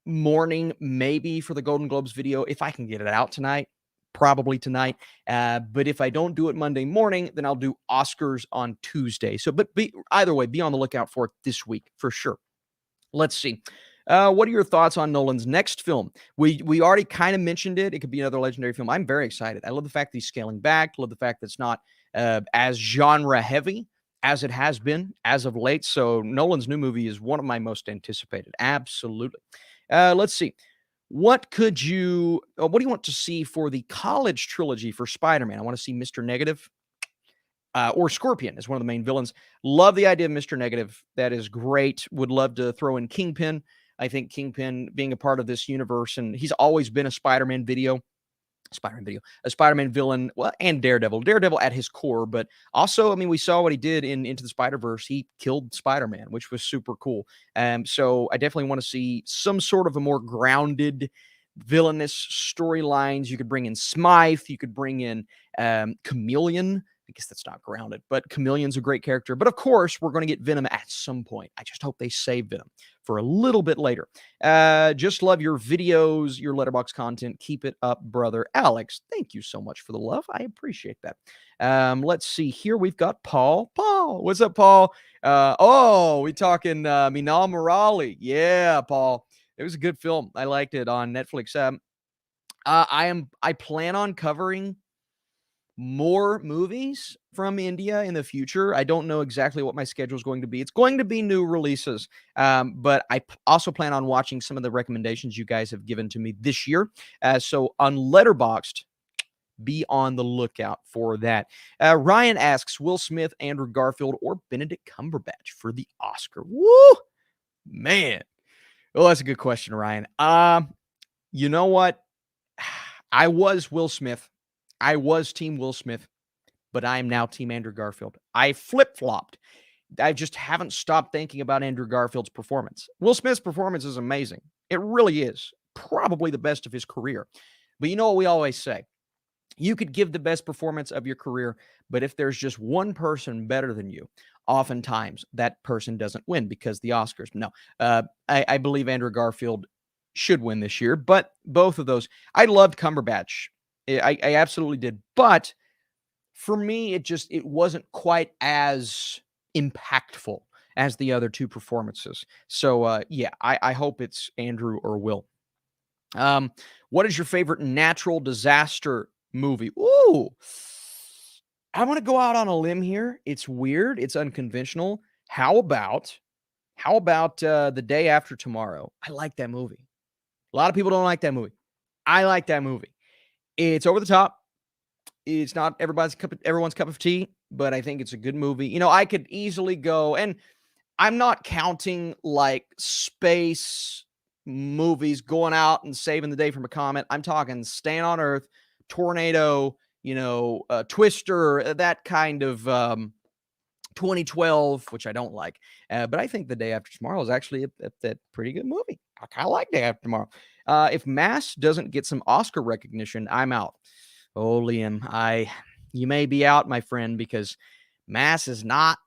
morning, maybe for the Golden Globes video, if I can get it out tonight, probably tonight. But if I don't do it Monday morning, then I'll do Oscars on Tuesday. So, but either way, be on the lookout for it this week for sure. Let's see. What are your thoughts on Nolan's next film? We already kind of mentioned it. It could be another legendary film. I'm very excited. I love the fact that he's scaling back. Love the fact that it's not as genre heavy as it has been as of late. So Nolan's new movie is one of my most anticipated. Absolutely. Let's see. What do you want to see for the college trilogy for Spider-Man? I want to see Mr. Negative or Scorpion as one of the main villains. Love the idea of Mr. Negative. That is great. Would love to throw in Kingpin. I think Kingpin being a part of this universe, and he's always been a Spider-Man a Spider-Man villain, well, and Daredevil at his core, but also, I mean, we saw what he did in Into the Spider-Verse. He killed Spider-Man, which was super cool. So I definitely want to see some sort of a more grounded villainous storylines. You could bring in Smythe, you could bring in Chameleon. I guess that's not grounded, but Chameleon's a great character. But of course, we're going to get Venom at some point. I just hope they save Venom for a little bit later. Just love your videos, your Letterboxd content. Keep it up, brother. Alex, thank you so much for the love. I appreciate that. Let's see here. We've got Paul. Paul, what's up, Paul? We talking Minal Morale. Yeah, Paul. It was a good film. I liked it on Netflix. I plan on covering more movies from India in the future. I don't know exactly what my schedule is going to be. It's going to be new releases, but I also plan on watching some of the recommendations you guys have given to me this year. So on Letterboxd, be on the lookout for that. Ryan asks, Will Smith, Andrew Garfield, or Benedict Cumberbatch for the Oscar? Woo! Man. Well, that's a good question, Ryan. You know what? I was Will Smith. I was Team Will Smith, but I am now Team Andrew Garfield. I flip-flopped. I just haven't stopped thinking about Andrew Garfield's performance. Will Smith's performance is amazing. It really is. Probably the best of his career. But you know what we always say? You could give the best performance of your career, but if there's just one person better than you, oftentimes that person doesn't win because the Oscars. No, I believe Andrew Garfield should win this year, but both of those. I loved Cumberbatch. I absolutely did. But for me, it wasn't quite as impactful as the other two performances. So, yeah, I hope it's Andrew or Will. What is your favorite natural disaster movie? Ooh, I want to go out on a limb here. It's weird. It's unconventional. How about The Day After Tomorrow? I like that movie. A lot of people don't like that movie. I like that movie. It's over the top. It's not everyone's cup of tea, but I think it's a good movie. You know, I could easily go, and I'm not counting like space movies going out and saving the day from a comet. I'm talking Staying on Earth, Tornado, Twister, that kind of 2012, which I don't like. But I think The Day After Tomorrow is actually a pretty good movie. I kind of like Day After Tomorrow. If Mass doesn't get some Oscar recognition, I'm out. Oh, Liam, you may be out, my friend, because Mass it's not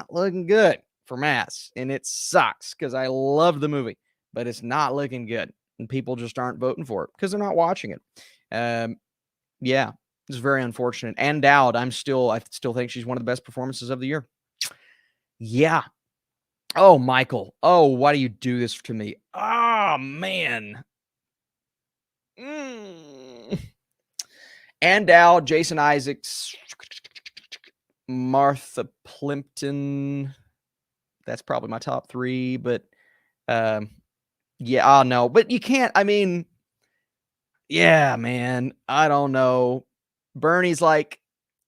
looking good for Mass, and it sucks because I love the movie, but it's not looking good, and people just aren't voting for it because they're not watching it. Yeah, it's very unfortunate. And Dowd, I still think she's one of the best performances of the year. Yeah. Oh, Michael. Oh, why do you do this to me? Oh, man. And Dowd, Jason Isaacs, Martha Plimpton. That's probably my top three, but yeah, no. But you can't, I mean, yeah, man. I don't know. Bernie's like,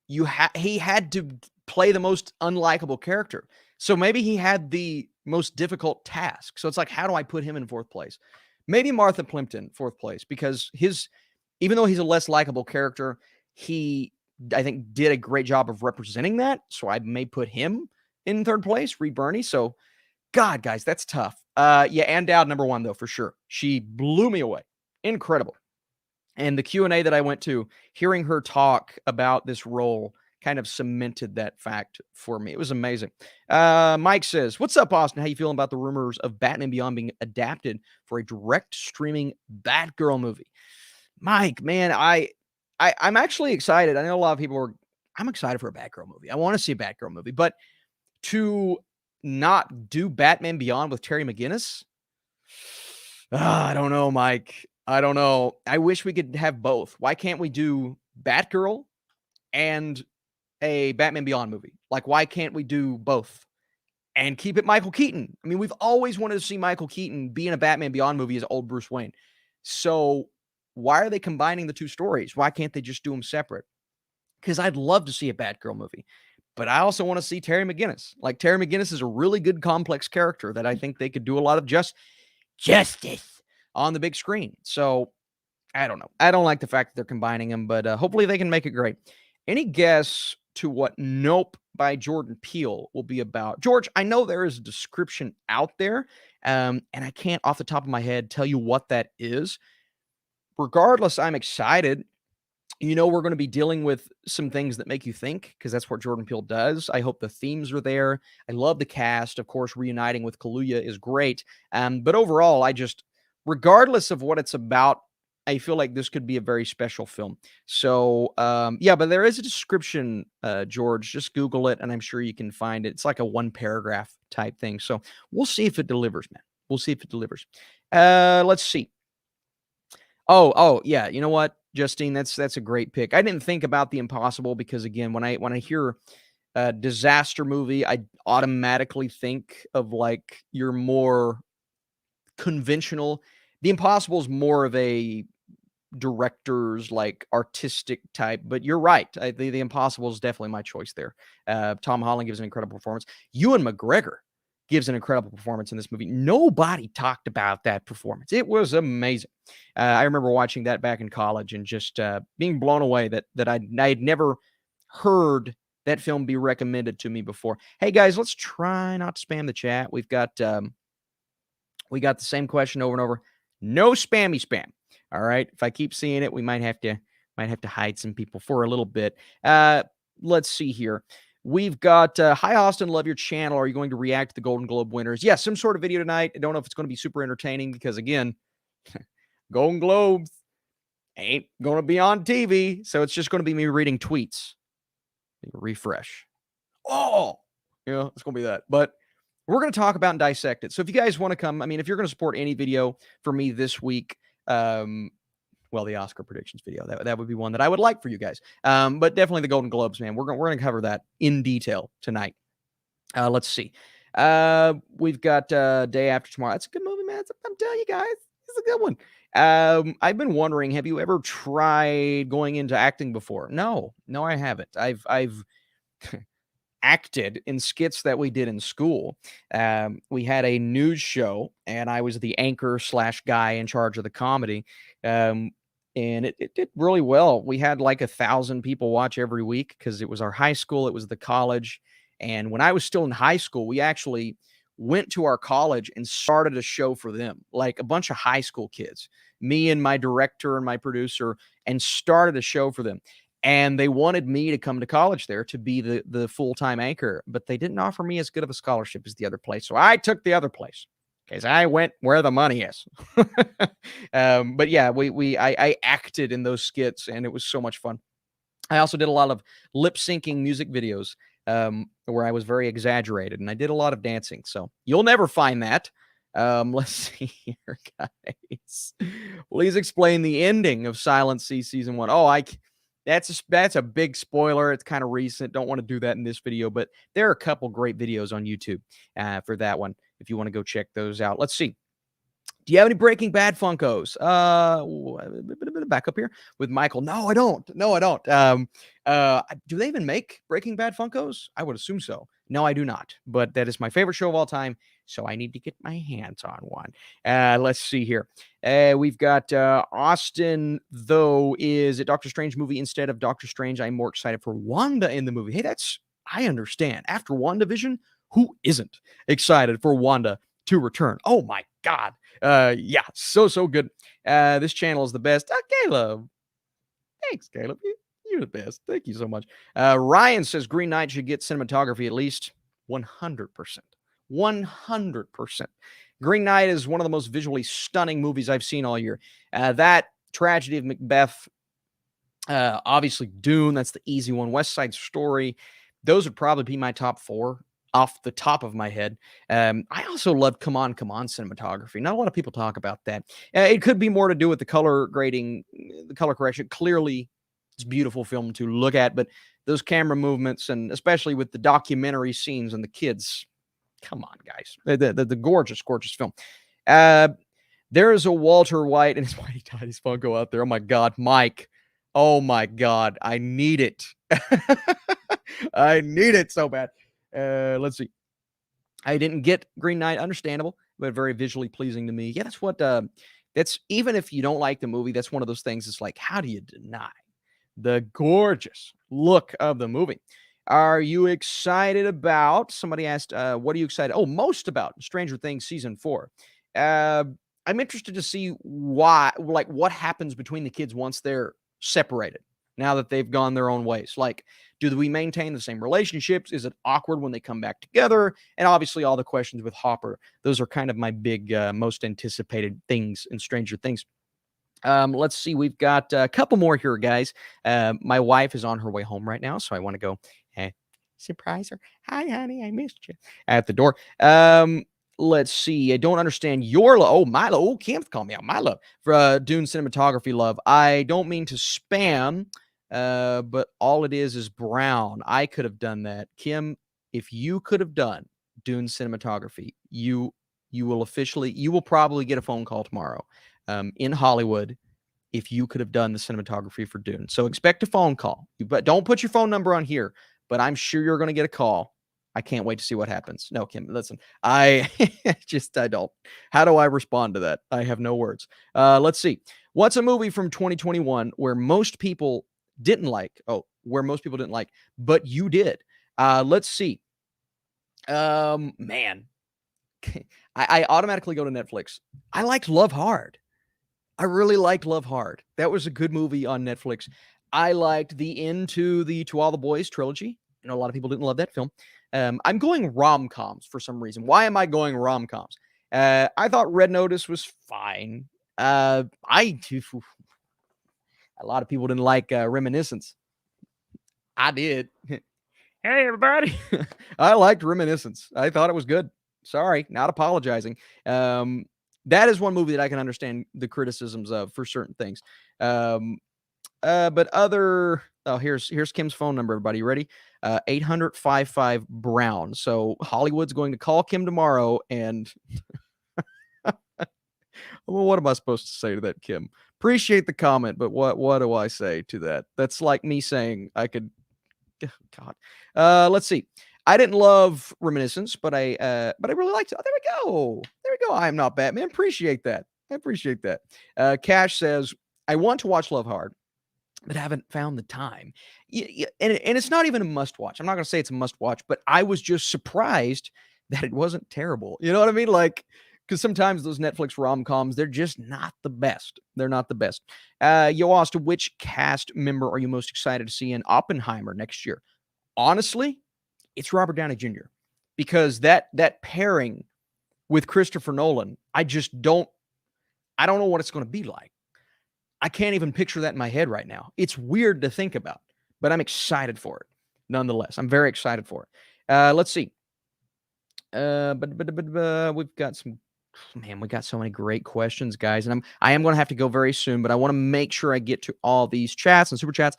he had to play the most unlikable character. So maybe he had the most difficult task. So it's like, how do I put him in fourth place? Maybe Martha Plimpton, fourth place, because even though he's a less likable character, he, I think, did a great job of representing that. So I may put him in third place, read Bernie. So, God, guys, that's tough. Yeah, Ann Dowd, number one, though, for sure. She blew me away. Incredible. And the Q&A that I went to, hearing her talk about this role kind of cemented that fact for me. It was amazing. Mike says, what's up, Austin? How you feeling about the rumors of Batman Beyond being adapted for a direct streaming Batgirl movie? Mike, man, I'm actually excited. I know a lot of people I'm excited for a Batgirl movie. I want to see a Batgirl movie, but to not do Batman Beyond with Terry McGinnis, I don't know, Mike. I don't know. I wish we could have both. Why can't we do Batgirl and a Batman Beyond movie? Like, why can't we do both and keep it Michael Keaton? I mean, we've always wanted to see Michael Keaton be in a Batman Beyond movie as old Bruce Wayne. So why are they combining the two stories? Why can't they just do them separate? Because I'd love to see a Batgirl movie, but I also want to see Terry McGinnis. Like, Terry McGinnis is a really good complex character that I think they could do a lot of justice on the big screen. So I don't know. I don't like the fact that they're combining them, but hopefully they can make it great. Any guess to what Nope by Jordan Peele will be about? George, I know there is a description out there, and I can't off the top of my head tell you what that is. Regardless, I'm excited. You know, we're going to be dealing with some things that make you think, because that's what Jordan Peele does. I hope the themes are there. I love the cast. Of course, reuniting with Kaluuya is great. But overall, regardless of what it's about, I feel like this could be a very special film. So, yeah, but there is a description, George. Just Google it, and I'm sure you can find it. It's like a one paragraph type thing. So we'll see if it delivers, man. We'll see if it delivers. Let's see. Oh, yeah. You know what, Justine? That's a great pick. I didn't think about The Impossible because, again, when I hear a disaster movie, I automatically think of like your more conventional. The Impossible is more of a director's like artistic type, but you're right. The Impossible is definitely my choice there. Tom Holland gives an incredible performance. Ewan McGregor gives an incredible performance in this movie. Nobody talked about that performance. It was amazing. I remember watching that back in college and just being blown away that I'd never heard that film be recommended to me before. Hey guys, let's try not to spam the chat. We got the same question over and over. No spammy spam. All right. If I keep seeing it, we might have to hide some people for a little bit. Let's see here. We've got, hi, Austin, love your channel. Are you going to react to the Golden Globe winners? Yeah, some sort of video tonight. I don't know if it's going to be super entertaining because, again, Golden Globes ain't going to be on TV. So it's just going to be me reading tweets. Refresh. Oh, yeah, it's going to be that. But we're going to talk about and dissect it. So if you guys want to come, I mean, if you're going to support any video for me this week, well, the Oscar predictions video, that would be one that I would like for you guys. But definitely the Golden Globes, man. We're going to cover that in detail tonight. Let's see. We've got Day After Tomorrow. That's a good movie, man. I'm telling you guys, it's a good one. I've been wondering, have you ever tried going into acting before? No, I haven't. I've acted in skits that we did in school. We had a news show, and I was the anchor / guy in charge of the comedy. And it did really well. We had like 1,000 people watch every week because it was our high school. It was the college. And when I was still in high school, we actually went to our college and started a show for them, like a bunch of high school kids, me and my director and my producer, and started a show for them. And they wanted me to come to college there to be the full-time anchor, but they didn't offer me as good of a scholarship as the other place. So I took the other place because I went where the money is. But yeah, I acted in those skits, and it was so much fun. I also did a lot of lip syncing music videos where I was very exaggerated, and I did a lot of dancing. So you'll never find that. Let's see here, guys. Please explain the ending of Silent Sea season 1. Oh, that's a big spoiler. It's kind of recent. Don't want to do that in this video, but there are a couple great videos on YouTube for that one if you want to go check those out. Let's see. Do you have any Breaking Bad Funkos? A bit of backup here with Michael. No, I don't. Do they even make Breaking Bad Funkos? I would assume so. No, I do not. But that is my favorite show of all time, so I need to get my hands on one. Let's see here. We've got Austin, though, is a Doctor Strange movie instead of Doctor Strange. I'm more excited for Wanda in the movie. Hey, I understand. After WandaVision, who isn't excited for Wanda to return? Oh, my God. Yeah, so good. This channel is the best. Caleb. Thanks, Caleb. You're the best. Thank you so much. Ryan says Green Knight should get cinematography at least 100%. 100%. Green Knight is one of the most visually stunning movies I've seen all year. That Tragedy of Macbeth, obviously Dune, that's the easy one. West Side Story, those would probably be my top 4 off the top of my head. I also love Come On cinematography. Not a lot of people talk about that. It could be more to do with the color grading, the color correction. Clearly, it's a beautiful film to look at, but those camera movements, and especially with the documentary scenes and the kids. Come on, guys. The gorgeous, gorgeous film. There is a Walter White and his Whitey Tidy's Funko out there. Oh my God, Mike. Oh my God, I need it. I need it so bad. Let's see. I didn't get Green Knight, understandable, but very visually pleasing to me. Yeah, that's what, that's, even if you don't like the movie, that's one of those things. It's like, how do you deny the gorgeous look of the movie? Are you excited about, somebody asked, what are you excited? Oh, most about Stranger Things season 4. I'm interested to see why, like, what happens between the kids once they're separated, now that they've gone their own ways. Like, do we maintain the same relationships? Is it awkward when they come back together? And obviously all the questions with Hopper. Those are kind of my big, most anticipated things in Stranger Things. Let's see. We've got a couple more here, guys. My wife is on her way home right now, so I want to go surprise her. Hi, honey, I missed you at the door. Let's see. I don't understand your love. Oh, my love. Oh, Kim called me out. My love for Dune cinematography love. I don't mean to spam, but all it is brown. I could have done that. Kim, if you could have done Dune cinematography, you will probably get a phone call tomorrow in Hollywood if you could have done the cinematography for Dune. So expect a phone call. But don't put your phone number on here, but I'm sure you're going to get a call. I can't wait to see what happens. No, Kim, listen, I don't. How do I respond to that? I have no words. Let's see. What's a movie from 2021 where most people didn't like? Oh, where most people didn't like, but you did. Let's see. Man, I automatically go to Netflix. I liked Love Hard. I really liked Love Hard. That was a good movie on Netflix. I liked the end to All the Boys trilogy. I know a lot of people didn't love that film. I'm going rom-coms for some reason. Why am I going rom-coms? I thought Red Notice was fine. A lot of people didn't like Reminiscence. I did. Hey, everybody. I liked Reminiscence. I thought it was good. Sorry, not apologizing. That is one movie that I can understand the criticisms of for certain things. But other, here's Kim's phone number, everybody. You ready? 800-55 Brown. So Hollywood's going to call Kim tomorrow, and well, what am I supposed to say to that, Kim? Appreciate the comment, but what do I say to that? That's like me saying I could. God. Let's see. I didn't love Reminiscence, but I really liked it. Oh, there we go. There we go. I am not Batman. Appreciate that. I appreciate that. Cash says, I want to watch Love Hard, but haven't found the time. And it's not even a must watch. I'm not going to say it's a must watch, but I was just surprised that it wasn't terrible. You know what I mean? Like, because sometimes those Netflix rom-coms, they're just not the best. They're not the best. You asked, which cast member are you most excited to see in Oppenheimer next year? Honestly, it's Robert Downey Jr. Because that pairing with Christopher Nolan, I don't know what it's going to be like. I can't even picture that in my head right now. It's weird to think about, but I'm excited for it. Nonetheless, I'm very excited for it. Let's see. But we've got some, man, we got so many great questions, guys. And I am going to have to go very soon, but I want to make sure I get to all these chats and super chats.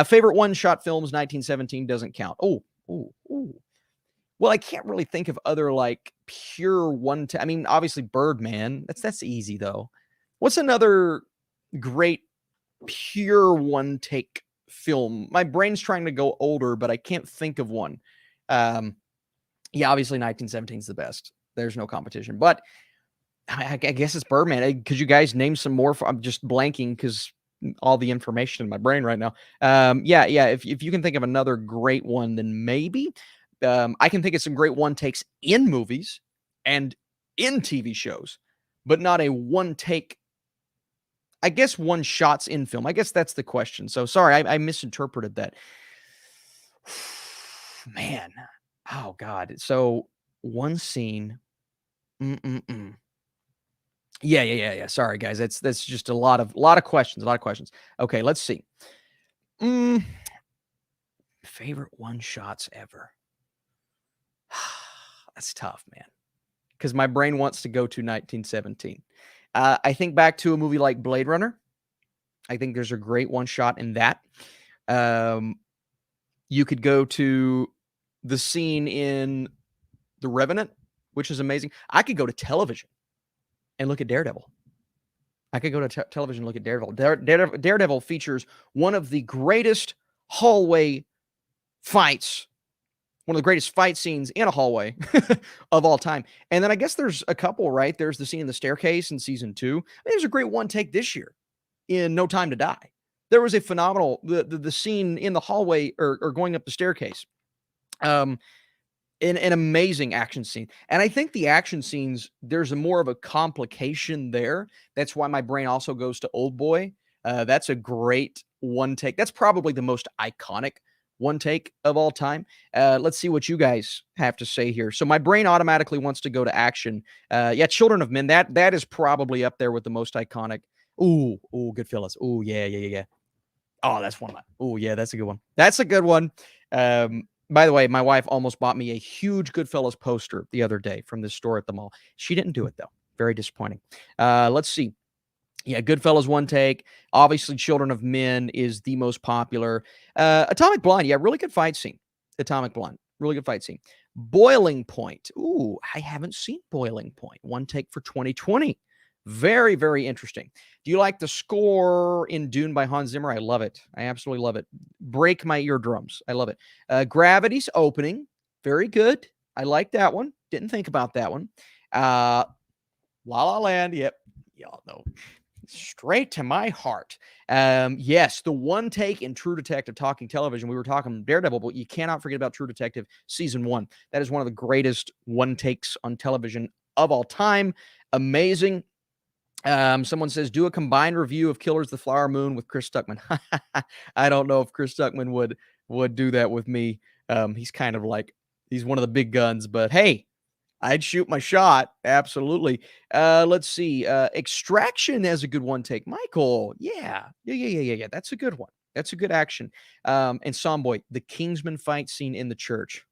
Favorite one-shot films, 1917 doesn't count. Oh. Well, I can't really think of other like pure I mean, obviously Birdman. That's easy though. What's another great pure one take film? My brain's trying to go older, but I can't think of one. Yeah, obviously 1917 is the best. There's no competition, but I guess it's Birdman. Could you guys name some more? I'm just blanking because all the information in my brain right now. Yeah. If you can think of another great one, then maybe. I can think of some great one takes in movies and in TV shows, but not a one take. I guess one shots in film. I guess that's the question. So sorry, I misinterpreted that. Man, oh God. So one scene. Yeah. Sorry, guys. That's just a lot of questions. Okay, let's see. Favorite one shots ever. That's tough, man. Because my brain wants to go to 1917. I think back to a movie like Blade Runner. I think there's a great one shot in that. You could go to the scene in The Revenant, which is amazing. I could go to television and look at Daredevil. I could go to television and look at Daredevil. Daredevil features one of the greatest hallway fights, one of the greatest fight scenes in a hallway of all time. And then I guess there's a couple, right? There's the scene in the staircase in season 2. I mean, there's a great one take this year in No Time to Die. There was a phenomenal, the scene in the hallway or going up the staircase. An amazing action scene. And I think the action scenes, there's more of a complication there. That's why my brain also goes to Old Boy. That's a great one take. That's probably the most iconic one take of all time. Let's see what you guys have to say here. So my brain automatically wants to go to action. Yeah, Children of Men, that is probably up there with the most iconic. Ooh, Goodfellas. Ooh, yeah. Oh, that's one of my. Ooh, yeah, that's a good one. That's a good one. By the way, my wife almost bought me a huge Goodfellas poster the other day from this store at the mall. She didn't do it, though. Very disappointing. Let's see. Yeah, Goodfellas one take. Obviously, Children of Men is the most popular. Atomic Blonde, yeah, really good fight scene. Atomic Blonde, really good fight scene. Boiling Point. Ooh, I haven't seen Boiling Point. One take for 2020. Very, very interesting. Do you like the score in Dune by Hans Zimmer? I love it. I absolutely love it. Break my eardrums. I love it. Gravity's Opening. Very good. I like that one. Didn't think about that one. La La Land. Yep. Y'all know. Straight to my heart. Yes, the one take in True Detective Talking Television. We were talking Daredevil, but you cannot forget about True Detective Season 1. That is one of the greatest one takes on television of all time. Amazing. Someone says, do a combined review of Killers of the Flower Moon with Chris Stuckman. I don't know if Chris Stuckman would do that with me. He's kind of like, he's one of the big guns, but hey, I'd shoot my shot. Absolutely. Let's see. Extraction has a good one take. Michael. Yeah. That's a good one. That's a good action. And Somboy, the Kingsman fight scene in the church.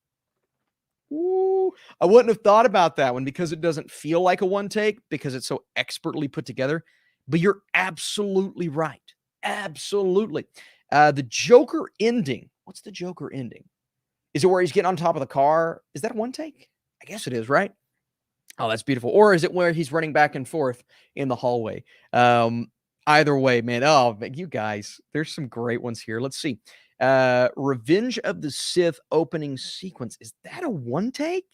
Ooh, I wouldn't have thought about that one because it doesn't feel like a one take because it's so expertly put together. But you're absolutely right. Absolutely. The Joker ending. What's the Joker ending? Is it where he's getting on top of the car? Is that a one take? I guess it is, right? Oh, that's beautiful. Or is it where he's running back and forth in the hallway? Either way, man. Oh, you guys, there's some great ones here. Let's see. Revenge of the Sith opening sequence. Is that a one take?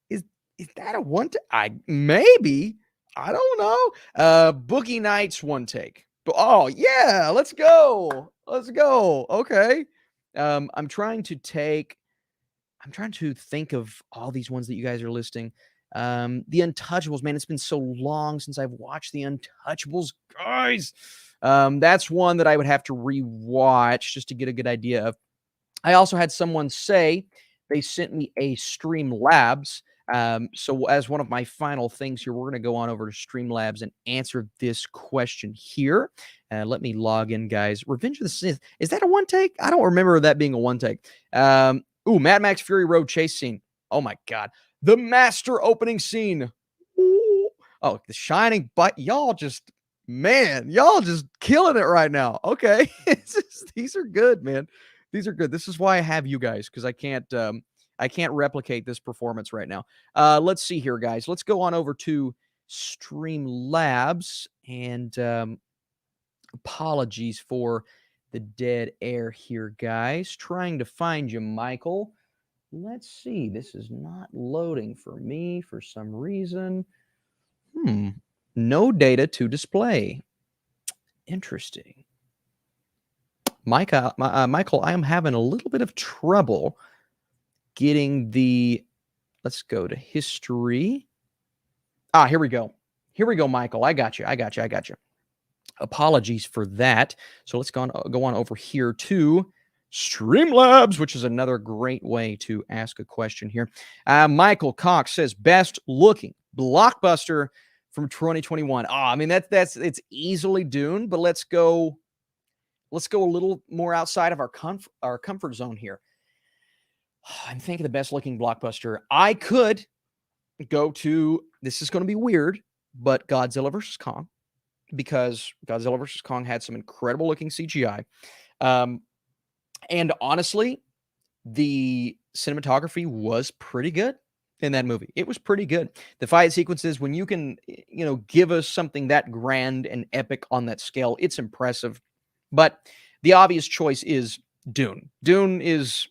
Is that a one take? Maybe. I don't know. Boogie Nights one take. But oh yeah, let's go. Okay. I'm trying to think of all these ones that you guys are listing. The Untouchables, man, it's been so long since I've watched The Untouchables, guys. That's one that I would have to rewatch just to get a good idea of. I also had someone say they sent me a Streamlabs. So as one of my final things here, we're going to go on over to Streamlabs and answer this question here. Let me log in, guys. Revenge of the Sith. Is that a one take? I don't remember that being a one take. Mad Max Fury Road chase scene. Oh my God. The master opening scene. Ooh. Oh, The Shining. But y'all just killing it right now. Okay. These are good, man. These are good. This is why I have you guys, because I can't replicate this performance right now. Let's see here, guys. Let's go on over to Streamlabs and apologies for the dead air here, guys. Trying to find you, Michael. Let's see. This is not loading for me for some reason. No data to display. Interesting. Michael, I am having a little bit of trouble getting the, let's go to history. Here we go, Michael. I got you. Apologies for that. So let's go on over here to Streamlabs, which is another great way to ask a question here. Michael Cox says, best looking blockbuster from 2021. I mean, it's easily Dune, but let's go a little more outside of our comfort zone here. I'm thinking the best looking blockbuster. I could go to, this is going to be weird, but Godzilla vs. Kong, because Godzilla vs. Kong had some incredible looking CGI. And honestly, the cinematography was pretty good in that movie. It was pretty good. The fight sequences, when you can, give us something that grand and epic on that scale, it's impressive. But the obvious choice is Dune. Dune is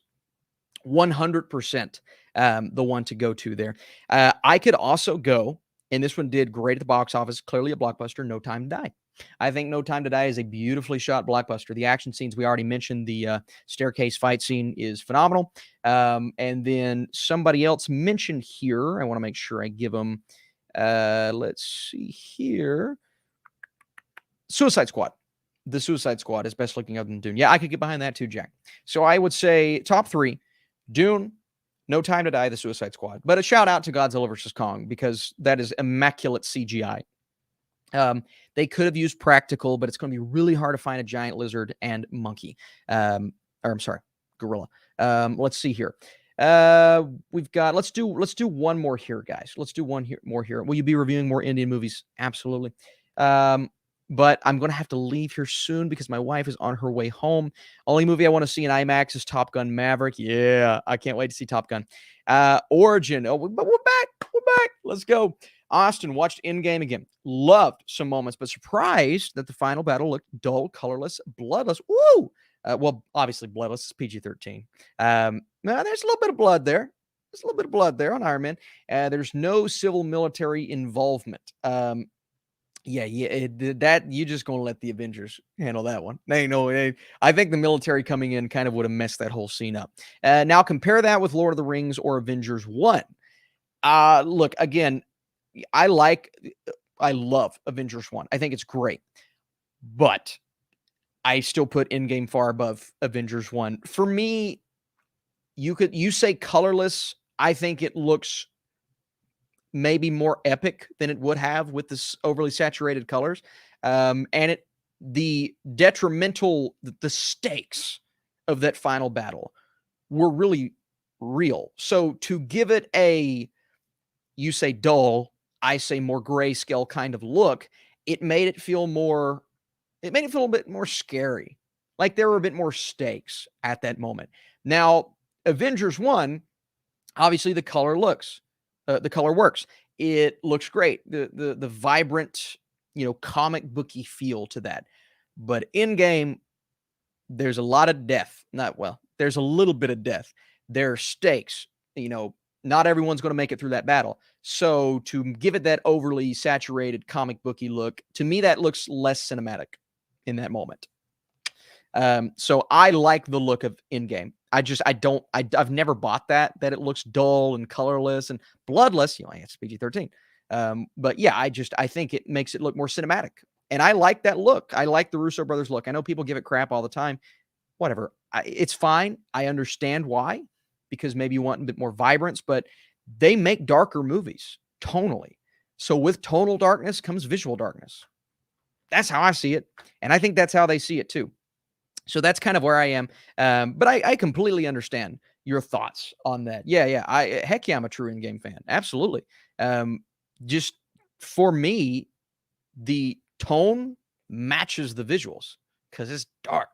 100% the one to go to there. I could also go, and this one did great at the box office, clearly a blockbuster, No Time to Die. I think No Time to Die is a beautifully shot blockbuster. The action scenes, we already mentioned, the staircase fight scene is phenomenal. And then somebody else mentioned here, I want to make sure I give them, let's see here, Suicide Squad. The Suicide Squad is best looking other than Dune. Yeah, I could get behind that too, Jack. So I would say top 3, Dune, No Time to Die, The Suicide Squad. But a shout out to Godzilla vs. Kong, because that is immaculate CGI. They could have used practical, but it's going to be really hard to find a giant lizard and monkey. Or I'm sorry, gorilla. Let's see here. We've got, let's do one more here, guys. Let's do more here. Will you be reviewing more Indian movies? Absolutely. But I'm going to have to leave here soon because my wife is on her way home. Only movie I want to see in IMAX is Top Gun Maverick. Yeah, I can't wait to see Top Gun. Origin. Oh, but we're back. We're back. Let's go. Austin watched Endgame again. Loved some moments, but surprised that the final battle looked dull, colorless, bloodless. Woo! Well, obviously bloodless is PG-13. Now there's a little bit of blood there. There's a little bit of blood there on Iron Man. There's no civil military involvement. That you just gonna let the Avengers handle that one. I think the military coming in kind of would have messed that whole scene up. Now compare that with Lord of the Rings or Avengers 1. Look, again, I love Avengers 1. I think it's great. But I still put Endgame far above Avengers 1. For me, you say colorless, I think it looks maybe more epic than it would have with this overly saturated colors. And the stakes of that final battle were really real. So to give it you say dull, I say more grayscale kind of look, it made it feel a bit more scary. Like there were a bit more stakes at that moment. Now, Avengers 1, obviously the color works. It looks great. The vibrant, comic booky feel to that. But in game, there's a lot of death. There's a little bit of death. There are stakes. Not everyone's going to make it through that battle. So to give it that overly saturated comic booky look, to me, that looks less cinematic in that moment. So I like the look of Endgame. I've never bought that it looks dull and colorless and bloodless. It's PG-13. But yeah, I think it makes it look more cinematic. And I like that look. I like the Russo brothers look. I know people give it crap all the time. Whatever. It's fine. I understand why, because maybe you want a bit more vibrance, but they make darker movies tonally. So with tonal darkness comes visual darkness. That's how I see it. And I think that's how they see it too. So that's kind of where I am. But I completely understand your thoughts on that. Yeah. I'm a true Endgame fan. Absolutely. Just for me, the tone matches the visuals because it's dark.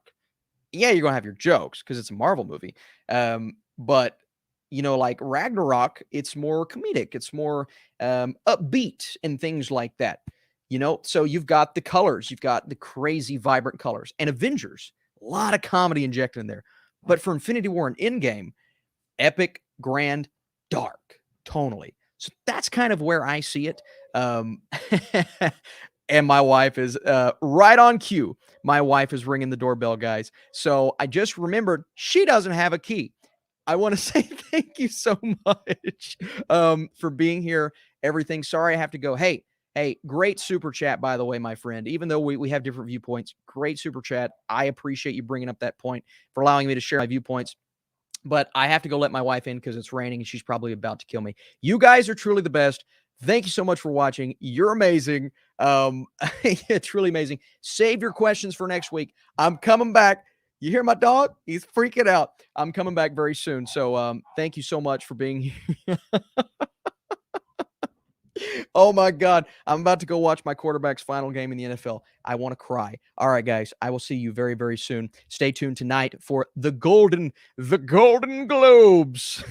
Yeah, you're going to have your jokes because it's a Marvel movie. But, like Ragnarok, it's more comedic. It's more upbeat and things like that. So you've got the colors. You've got the crazy, vibrant colors. And Avengers, a lot of comedy injected in there. But for Infinity War and Endgame, epic, grand, dark, tonally. So that's kind of where I see it. And my wife is right on cue. My wife is ringing the doorbell, guys. So I just remembered she doesn't have a key. I want to say thank you so much for being here. Everything. Sorry I have to go. Hey, great super chat, by the way, my friend. Even though we have different viewpoints, great super chat. I appreciate you bringing up that point, for allowing me to share my viewpoints. But I have to go let my wife in because it's raining and she's probably about to kill me. You guys are truly the best. Thank you so much for watching. You're amazing. It's really amazing. Save your questions for next week. I'm coming back. You hear my dog? He's freaking out. I'm coming back very soon. So thank you so much for being here. Oh my God. I'm about to go watch my quarterback's final game in the NFL. I want to cry. All right, guys. I will see you very, very soon. Stay tuned tonight for the Golden Globes.